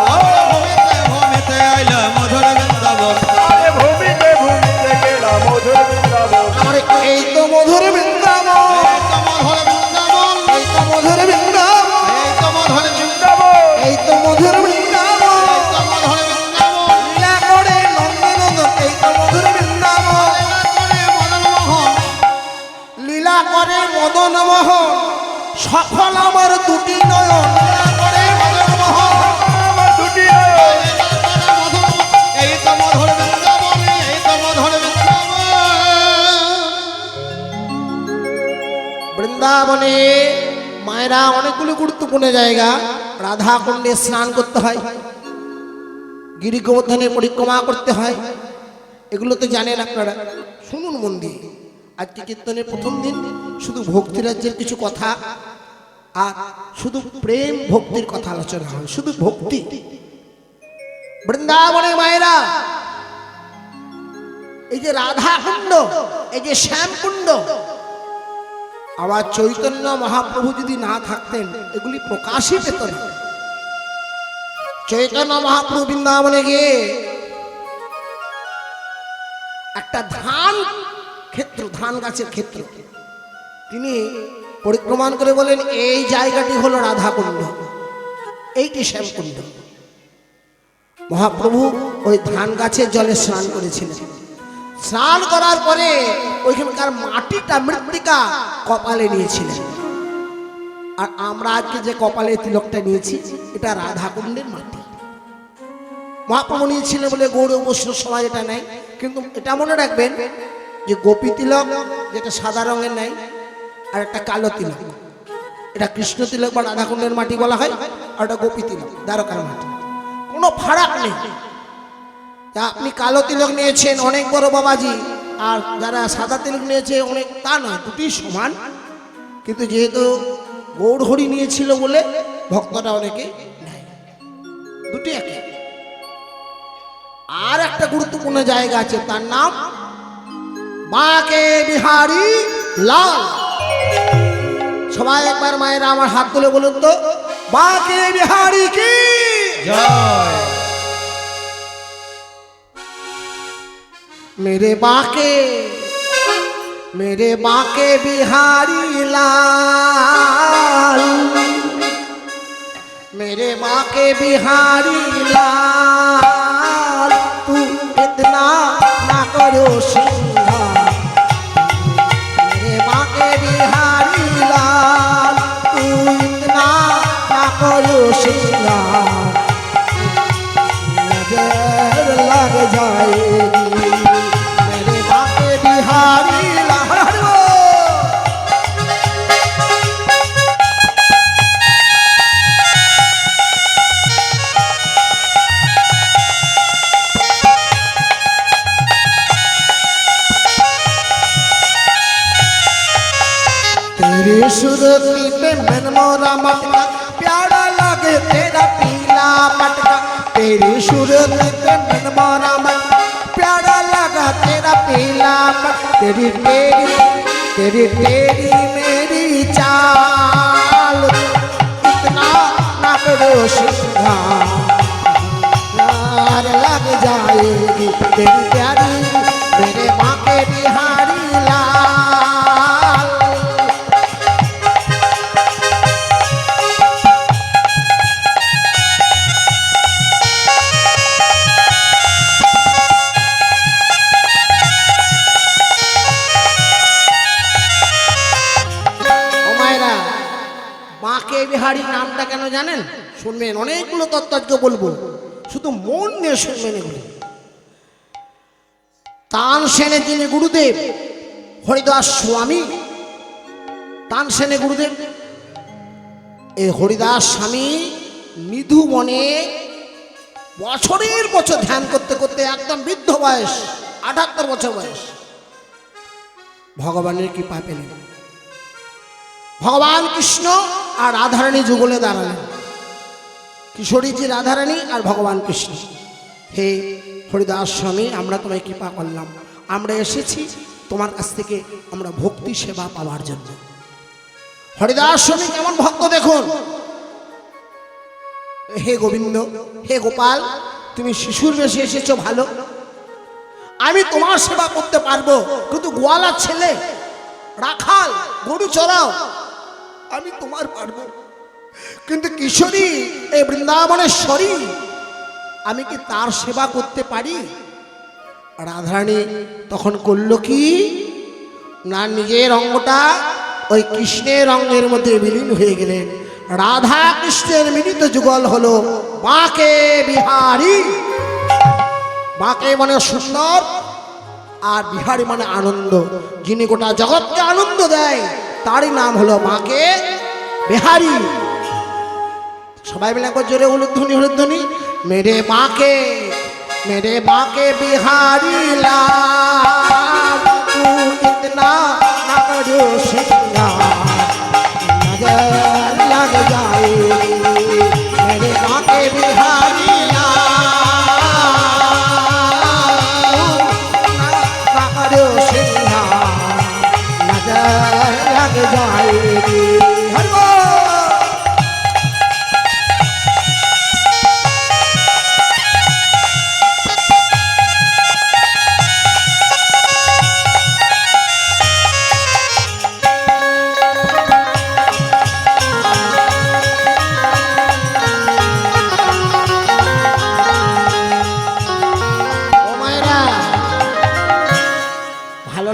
ভ্রমেতে ভ্রমেতে আইলা মধুর বৃন্দাবন। আরে ভূমিতে ভূমিতে গেলা মধুর বৃন্দাবন। আমার এই তো মধুর বৃন্দাবন, এই তো মধুর বৃন্দাবন, এই তো মধুর বৃন্দাবন, এই তো মধুর বৃন্দাবন, এই তো মধুর বৃন্দাবন। এই তো মধুর বৃন্দাবন। লীলা করে নন্দনন্দন, এই তো মধুর বৃন্দাবন। লীলা করে মদন মোহন, সফল আমার দুটি নয়ন। লীলা করে মদন মোহন, আমার দুটি নয়ন। এই তো মধুর বৃন্দাবন, এই তো মধুর বৃন্দাবন। বৃন্দাবনে মায়েরা অনেকগুলো গুরুত্বপূর্ণ জায়গা। রাধা কুণ্ডে স্নান করতে হয়, গিরি গোবর্ধনে পরিক্রমা করতে হয়, এগুলো তো জানেন আপনারা। শুনুন মন দিয়ে, আজকে কীর্তনের প্রথম দিন শুধু ভক্তিরাজ্যের কিছু কথা আর শুধু প্রেম ভক্তির কথা আলোচনা হয়, শুধু ভক্তি। বৃন্দাবনে মায়েরা এই যে রাধা কুণ্ড, এই যে শ্যাম কুণ্ড, আবার চৈতন্য মহাপ্রভু যদি না থাকতেন এগুলি প্রকাশই পেত না। চৈতন্য মহাপ্রভু বৃন্দাবনে গিয়ে একটা ধান ক্ষেত্র, ধান গাছের ক্ষেত্র, তিনি পরিক্রমণ করে বলেন এই জায়গাটি হলো রাধাকুণ্ড, এইটি শ্যামকুণ্ড। মহাপ্রভু ওই ধান গাছের জলে স্নান করেছিলেন। স্নান করার পরে ওইখানকার মাটিটা মৃত্তিকা কপালে নিয়েছিলেন। আর আমরা আজকে যে কপালে তিলকটা নিয়েছি এটা রাধাকুণ্ডের মাটি। মহাপ্রভু নিয়েছিলেন বলে গৌড় বৈষ্ণব সমাজ এটা নেই, কিন্তু এটা মনে রাখবেন যে গোপী তিলক যেটা সাদা রঙের নাই, আর একটা কালো তিলক, এটা কৃষ্ণ তিলক বা রাধাকুণ্ডের মাটি বলা হয়, আর এটা গোপী তিলক দ্বারকার মাটি। কোনো ফারাক নেই। তা আপনি কালো তিলক নিয়েছেন অনেক বড় বাবাজি, আর যারা সাদা তিলক নিয়েছে অনেক, তা নয়, দুটি সমান। কিন্তু যেহেতু গৌর হরি নিয়েছিল বলে ভক্তরা অনেকে নেয়, দুটি একই। আর একটা গুরুত্বপূর্ণ জায়গা আছে, তার নাম বাঁকে বিহারী লাল। সবাই একবার মায়েরা আমার হাত তুলে বলুন তো, বাঁকে বিহারী কি জয়। मेरे बाके बिहारी लाल, मेरे बाके बिहारी लाल, तू इतना ना करो श्रृंगार। मेरे बाके बिहारी लाल, तू इतना ना करो श्रृंगार, नजर लग जाएगी मेरे बाके बिहारी लाल। तेरे सूरत पे मन मोरा मटका, प्यारा लगे तेरा पीला मटका। तेरी सूरत पे मन मोरा मटका, प्यारा लगा तेरा पीला मटका। तेरी मेरी चाल, इतना ना करो श्रृंगार, लग जाएगी तेरी प्यारी मेरे बाके बिहारी लाल। বাঁকে বিহারী নামটা কেন জানেন? শুনবেন, অনেকগুলো তত্ত্ব বলবো, শুধু মন নিয়ে শুনবেন এগুলো। তানসেনে যিনি গুরুদেব হরিদাস স্বামী, তানসেনে গুরুদেব, এই হরিদাস স্বামী নিধু বনে বছরের বছর ধ্যান করতে করতে একদম বৃদ্ধ বয়স, 78 বছর বয়স, ভগবানের কৃপা পেলেন। ভগবান কৃষ্ণ আর রাধারানী যুগলে দাঁড়ালেন, কিশোরীজি রাধারানী আর ভগবান কৃষ্ণ। হে হরিদাস স্বামী, আমরা তোমায় কৃপা করলাম, আমরা এসেছি তোমার কাছ থেকে আমরা ভক্তি সেবা পাওয়ার জন্য। হরিদাস স্বামী কেমন ভক্ত দেখুন। হে গোবিন্দ, হে গোপাল, তুমি শিশুর বেশে এসেছো ভালো, আমি তোমার সেবা করতে পারবো, কিন্তু গোয়ালার ছেলে রাখাল গরু চড়াও আমি তোমার পারবো, কিন্তু কিশোরী এই বৃন্দাবনেশ্বরী আমি কি তার সেবা করতে পারি? রাধারানী তখন করল কি না, নিজের অঙ্গটা ওই কৃষ্ণের অঙ্গের মধ্যে বিলীন হয়ে গেলেন। রাধা কৃষ্ণের মিলিত যুগল হলো বাঁকে বিহারী। বাঁকে মানে সুন্দর, আর বিহারী মানে আনন্দ। যিনি গোটা জগৎকে আনন্দ দেয় তারই নাম হলো বাঁকে বিহারী। সবাই মিলে একবার জোরে উলুধ্বনি হলুধ্বনি, মেরে বাঁকে বিহারী লাল, তু ইতনা না কरो श्रृंगार, नजर लग जाएगी मेरे बाँके बिहारी लाल, ना करो श्रृंगार, नजर लग जाएगी। हरि बोल।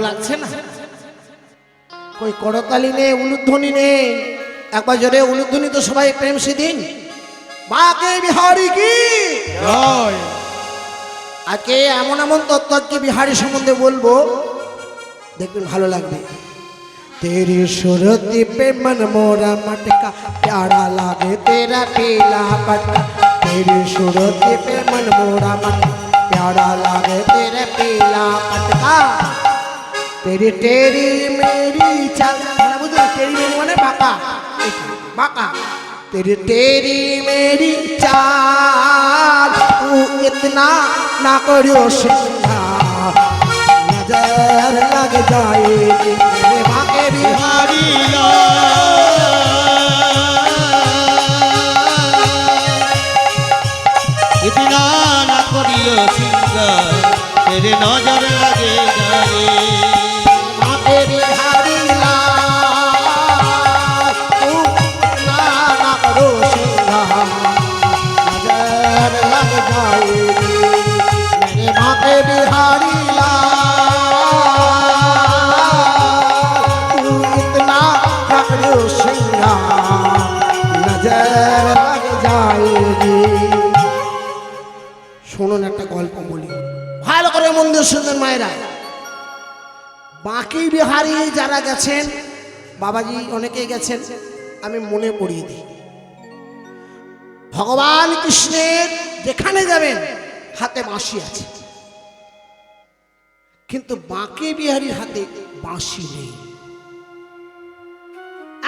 লাগছে না? কই করতালি নেই, উলুধ্বনি নেই, একবার জোরে উলুধ্বনিত সবাই প্রেম সেদিন বাঁকে বিহারি কি জয়। আজকে এমন এমন তত্ত্ব আজকে বিহারি সম্বন্ধে বলবো, দেখবেন ভালো লাগবে। तेरी सूरती पे मन मोरा मटका, प्यारा लागे तेरा पीला पटका। तेरी सूरती पे मन मोरा मटका, प्यारा लागे तेरा पीला पटका। तेरी तेरी मेरी चाल, মানে বুঝলে तेरी मेरी মানে বাঁকা, বাঁকা। तेरी तेरी मेरी चाल, तू इतना ना करियो सिंगार, नजर लग जाएगी मेरे बाके बिहारी इतना ना करियो सिंगार, तेरे नजर लगे जाए। बाके बिहारी लाल, तू इतना ना करो सिंगार, नजर लग जाएगी मेरे बाके बिहारी लाल, तू इतना ना करो सिंगार, नजर लग जाएगी। শুনুন একটা গল্প বলি, ভালো করে মন দিয়ে শুনবেন মায়েরা। বাঁকি বিহারি যারা গেছেন, বাবাজি অনেকেই গেছেন, আমি মনে পড়িয়ে দিই। ভগবান কৃষ্ণের যেখানে যাবেন হাতে বাঁশি আছে, কিন্তু বাঁকে বিহারীর হাতে বাঁশি নেই।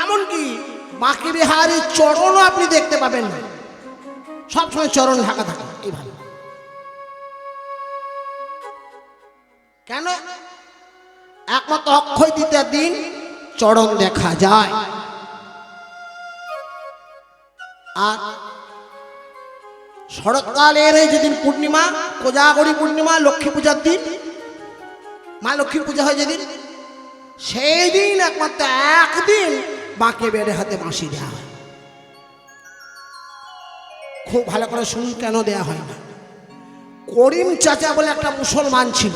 এমনকি বাঁকে বিহারীর চরণও আপনি দেখতে পাবেন না, সবসময় চরণ ঢাকা থাকে। এই ভালো কেন? একমাত্র অক্ষয় তৃতীয়ার দিন চরণ দেখা যায়, আর শরৎকালের এই যেদিন পূর্ণিমা, কোজাগরী পূর্ণিমা, লক্ষ্মী পূজার দিন, মা লক্ষ্মীর পূজা হয় যেদিন, সেই দিন একমাত্র একদিন বাঁকে বেড়ে হাতে বাঁশি দেওয়া হয়। খুব ভালো করে শুনুন কেন দেয়া হয় না। করিম চাচা বলে একটা মুসলমান ছিল,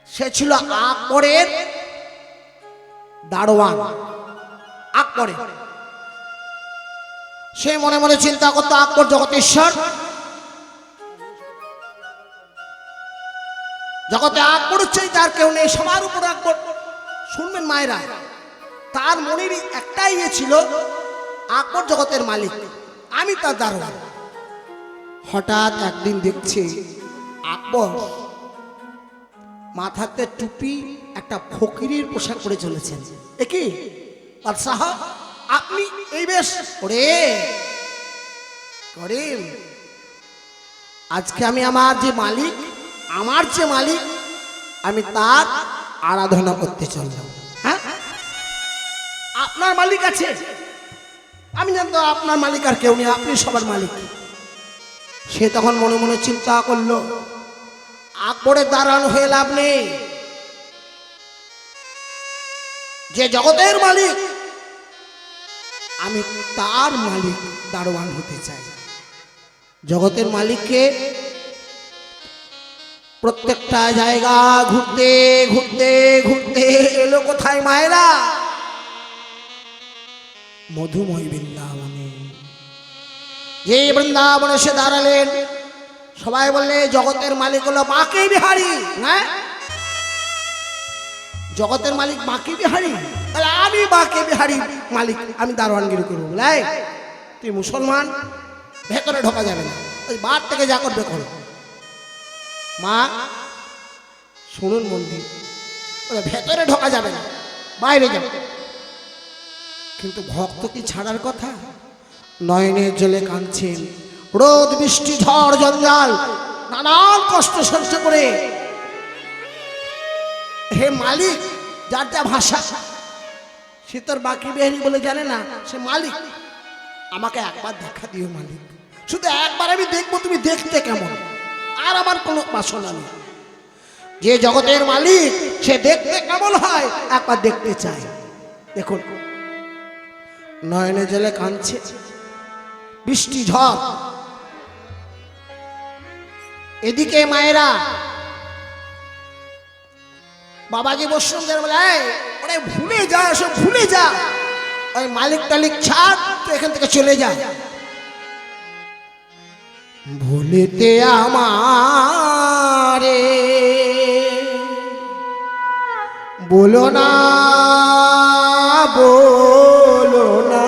সে ছিল আকবরের দারোয়ান। আকবরে সে মনে মনে চিন্তা করতো আকবর জগতেশ্বর, জগতে আকবর হচ্ছে তার কেউ নেই, সবার উপর আকবর। শুনবেন মায়েরা, তার মনের একটাই ইয়ে ছিল আকবর জগতের মালিক, আমি তার দারোয়ান। হঠাৎ একদিন দেখছে আকবর মাথাতে টুপি, একটা ফকিরের পোশাক পরে চলেছেন। একই বাদশাহ, আপনি এই বেশ করে করিম, আজকে আমি আমার যে মালিক, আমার যে মালিক, আমি তার আরাধনা করতে চললাম। হ্যাঁ, আপনার মালিক আছে, আমি জানতো আপনার মালিক আর কেউ নেই, আপনি সবার মালিক। সে তখন মনে মনে চিন্তা করলো, আকবরের দারোয়ান হয়ে লাভ নেই, যে জগতের মালিক আমি তার মালিক দারোয়ান হতে চাই। জগতের মালিককে প্রত্যেকটা জায়গা ঘুরতে ঘুরতে ঘুরতে এলো কোথায় মায়েরা? মধুময় বৃন্দাবনে। যে বৃন্দাবনে সে দাঁড়ালেন, সবাই বললে জগতের মালিক হলো বাঁকে বিহারী। হ্যাঁ, জগতের মালিক বাঁকে বিহারী, তাহলে আমি বাঁকে বিহারী মালিক, আমি দারোয়ানগিরি করবো। বলে তুই মুসলমান, ভেতরে ঢোকা যাবে না, ওই বার থেকে যা করবে করো। মা শুনুন মন্দির, ভেতরে ঢোকা যাবে না, বাইরে যাবে। কিন্তু ভক্ত কি ছাড়ার কথা? নয়নের জলে কাঁদছেন, রোদ বৃষ্টি ঝড় জঞ্জাল নানান কষ্ট সহ্য করে, হে মালিক, যার যা ভাষা, সে তোর বাঁকে বিহারী বলে জানে না, সে মালিক। আমাকে একবার দেখা দিও মালিক, শুধু একবার আমি দেখবো তুমি দেখতে কেমন, আর আমার কোনো বাসনা নেই। যে জগতের মালিক সে দেখতে কেমন হয় একবার দেখতে চাই। দেখুন নয়নে জলে কাঁদছে, বৃষ্টি ঝড়, এদিকে মায়েরা বাবাজি বৈষ্ণবদের বলে এই, ওরে ভুলে যা, সব ভুলে যা, ওই মালিক টালিক ছাড়, তো এখান থেকে চলে যা। ভুলিতে আমারে বলো না, বলো না,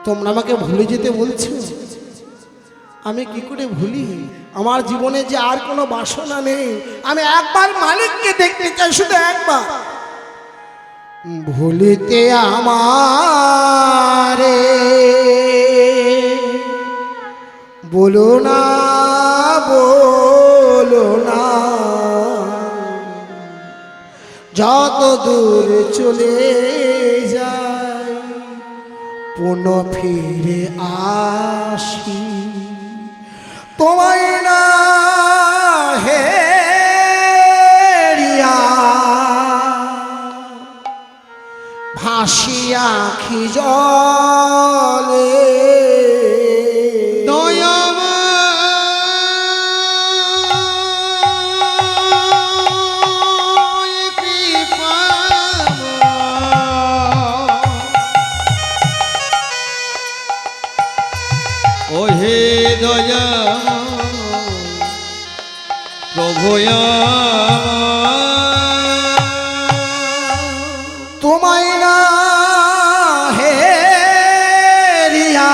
তোমরা আমাকে ভুলে যেতে বলছো, আমি কি করে ভুলি? আমার জীবনে যে আর কোনো বাসনা নেই, আমি একবার মালিককে দেখতে চাই, শুধু একবার। ভুলিতে আমারে বলো না, বলো না, যত দূর চলে যায় পুনঃ ফিরে আসি তোমায় না হেরিয়া, ভাসি আখি জলে দয়াময় কৃপাময়, ও হে দয়া প্রভু তোমায় না হেরিয়া,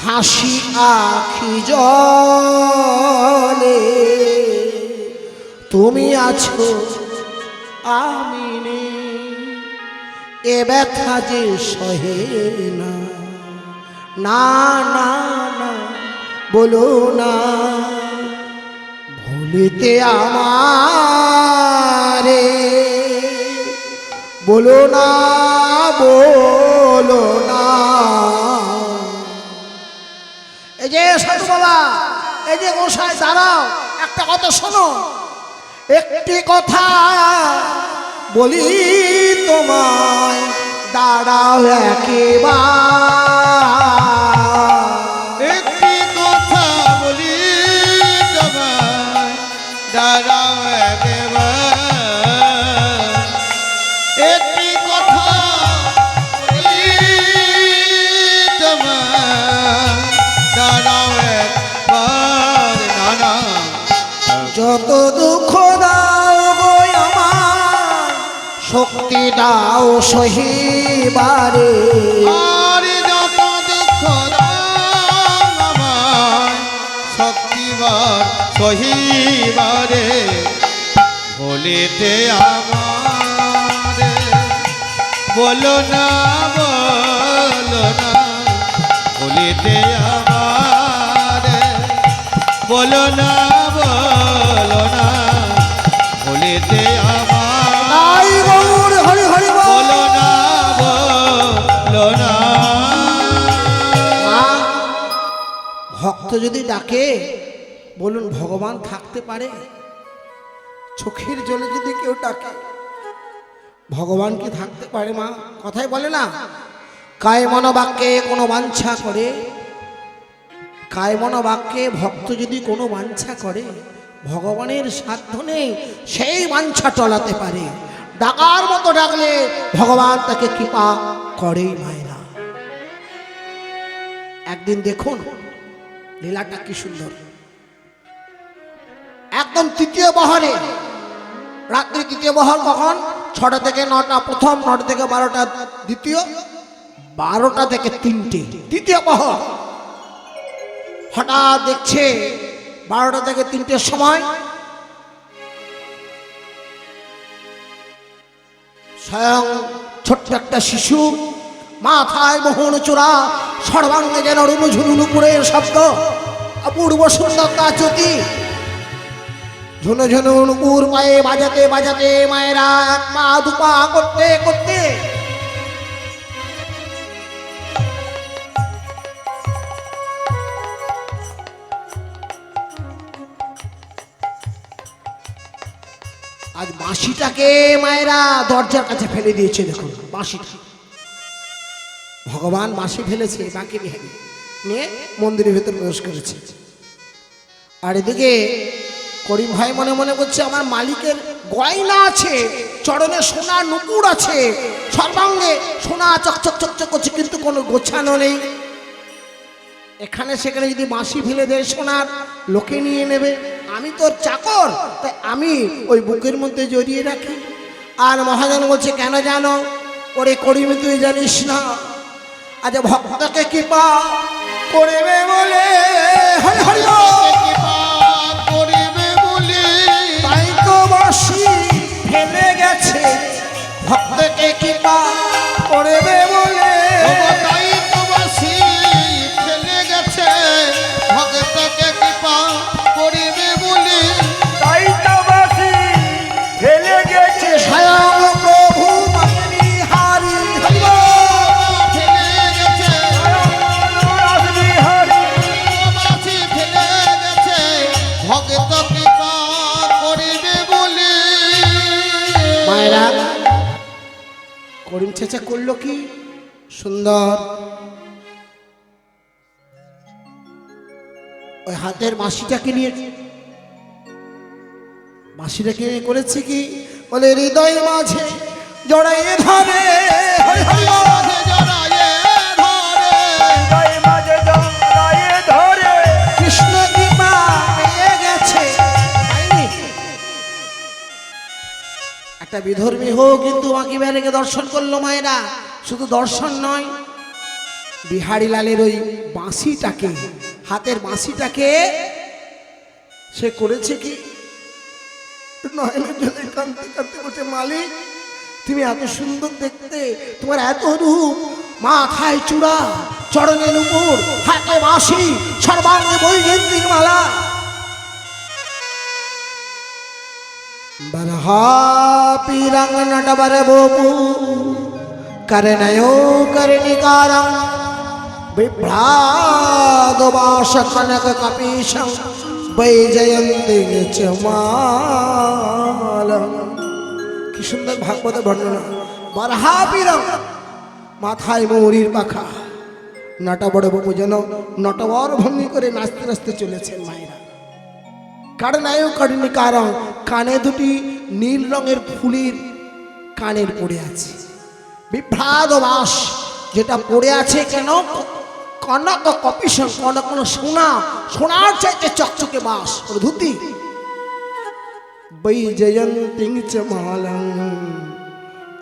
ভাসি আখি জলে, তুমি আছো আমি নেই, এ ব্যথা যে সহে না, না না না, বলো না, ভুলিতে আমারে বলো না, বলো না। এই যে সাধু বাবা, এই যে গোসাই, দাঁড়াও, একটা কথা শোনো, একটি কথা বলি তোমায়, দাঁড়াও একেবারে, একটি কথা বলি তোমায়, দাঁড়াও একেবার, একটি কথা বলি তোমায়, দাঁড়াও একবার, না না, যত দুঃখ দাও গো আমার, শক্তি দাও সহিবারে, আর যত দুঃখ দাও আমায়, শক্তিবার সহিবারে, বলিতে আমারে বলো না, বলো না, বলিতে আমারে বলো না, বলো না, বলিতে আমার আই গৌর হরি হরি বল। বলো না, বলো না। মা, ভক্ত যদি ডাকে, বলুন ভগবান থাকতে পারে? চোখের জলে যদি কেউ ডাকে, ভগবান কি থাকতে পারে? মা কথাই বলে না, কায় মন বাক্যে কোনো বাঞ্ছা করে, কায় মন বাক্যে ভক্ত যদি কোনো বাঞ্ছা করে, ভগবানের সাধ্য নেই সেই বাঞ্ছা টলাতে পারে। ডাকার মতো ডাকলে ভগবান তাকে কৃপা করে মায়েরা। একদিন দেখুন লীলাটা কি সুন্দর, একদম তৃতীয় বহরে, রাত্রি তৃতীয় বহর কখন? 6টা থেকে 9টা প্রথম, 9টা থেকে 12টা দ্বিতীয়, 12টা থেকে 3টে তৃতীয় বহর। হঠাৎ দেখছে 12টা থেকে 3টের সময় স্বয়ং ছোট্ট একটা শিশু, মাথায় মোহন চূড়া, সর্বাঙ্গে যেন রুনুঝুনুনু করে শব্দ, অপূর্ব সুন্দর জ্যোতি, ঝুনু ঝুনু নুপুর পায়ে বাজাতে বাজাতে মায়েরা এক পা দুপা করতে করতে আজ বাঁশিটাকে মায়েরা দরজার কাছে ফেলে দিয়েছে। দেখুন বাঁশিটা, ভগবান বাঁশি ফেলেছে, বাকি বিহারি নিয়ে মন্দিরের ভেতর প্রবেশ করেছে। আর এদিকে করিম ভাই মনে মনে করছে আমার মালিকের গয়না আছে, চরণে সোনা নুপুর আছে, সর্বাঙ্গে সোনা চকচক চকচক করছে, কিন্তু কোনো গোছানো নেই। এখানে সেখানে যদি বাঁশি ফেলে দেয় সোনার, লোকে নিয়ে নেবে। আমি তোর চাকর, তাই আমি ওই বুকের মধ্যে জড়িয়ে রাখি। আর মহাজন বলছে কেন জানো? ওরে করিম তুই জানিস না, আজ ভক্তকে কৃপা করবে বলে, হরি হরি কৃপা করিবে বলে তাই তো বাঁশি ফেলে গেছে, ভক্তকে কৃপা করবে বলে। তাই তো বাঁশি ফেলে গেছে, ভক্তকে কৃপা করিবে বলে। তাই তো বাঁশি ফেলে গেছে স্বয়ং প্রভু হারি ফেলে গেছে, রাসবিহারী বাঁশি ফেলে গেছে, ভক্ত কৃপা করিবে বলে। মায়েরা করিম চেঁচা করলো কি সুন্দর, ওই হাতের বাঁশিটাকে নিয়ে করেছে কি বলে হৃদয় মাঝে জড়াইয়ে ধরে, হরি হরি বল। মাঝে জড়ায়ে ধরে, হৃদয় মাঝে জড়ায়ে ধরে কৃষ্ণ কৃপা পেয়ে গেছে। তাইনি? একটা বিধর্মী হোক কিন্তু বাকি বেড়েকে দর্শন করলো মায়েরা। শুধু দর্শন নয়, বিহারী লালের ওই বাঁশিটাকে, হাতের বাঁশিটাকে সে করেছে কি নয়নের জলে কাঁদতে কাঁদতে বলছে মালিক তুমি এত সুন্দর দেখতে, তোমার এত রূপ, মাথায় চূড়া, চরণে নুপুর, হাতে বাঁশি, সর্বাঙ্গে বৈজয়ন্তীর মালা। बरहा पीरंग नटवर बोपू करनयो कर्णिकारं बिभ्रादवाश कनक कपीशं वैजयन्ती च मालम। কি সুন্দর ভাগবত বর্ণনা। বরহা পীরং, মাথায় ময়ূরীর পাখা, নটবর বাবু যেন নটবর ভঙ্গি করে নাচতে নাচতে চলেছেন মায়েরা। কারণায়ও কর্ণিকারং, কানে দুটি নীল রঙের ফুলের কানের পড়ে আছে। বিভ্রাদ বাস, যেটা পড়ে আছে কেন কনক কপিশন, কনক সোনা, সোনার চাইতে চকচকে বাস, ধুতি। বৈজয়ন্তী চ মালাং,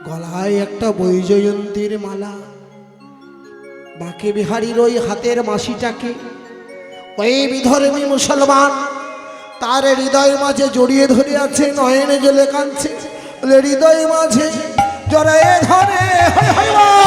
গলায় একটা বৈজয়ন্তীর মালা। বাঁকে বিহারীর ওই হাতের বাঁশিটাকে ওই বিধর্মী মুসলমান তার হৃদয় মাঝে জড়িয়ে ধরে আছে, নয়নে জলে কাঁদছে, হৃদয় মাঝে জড়ায়ে ধরে, হরি হরি বল।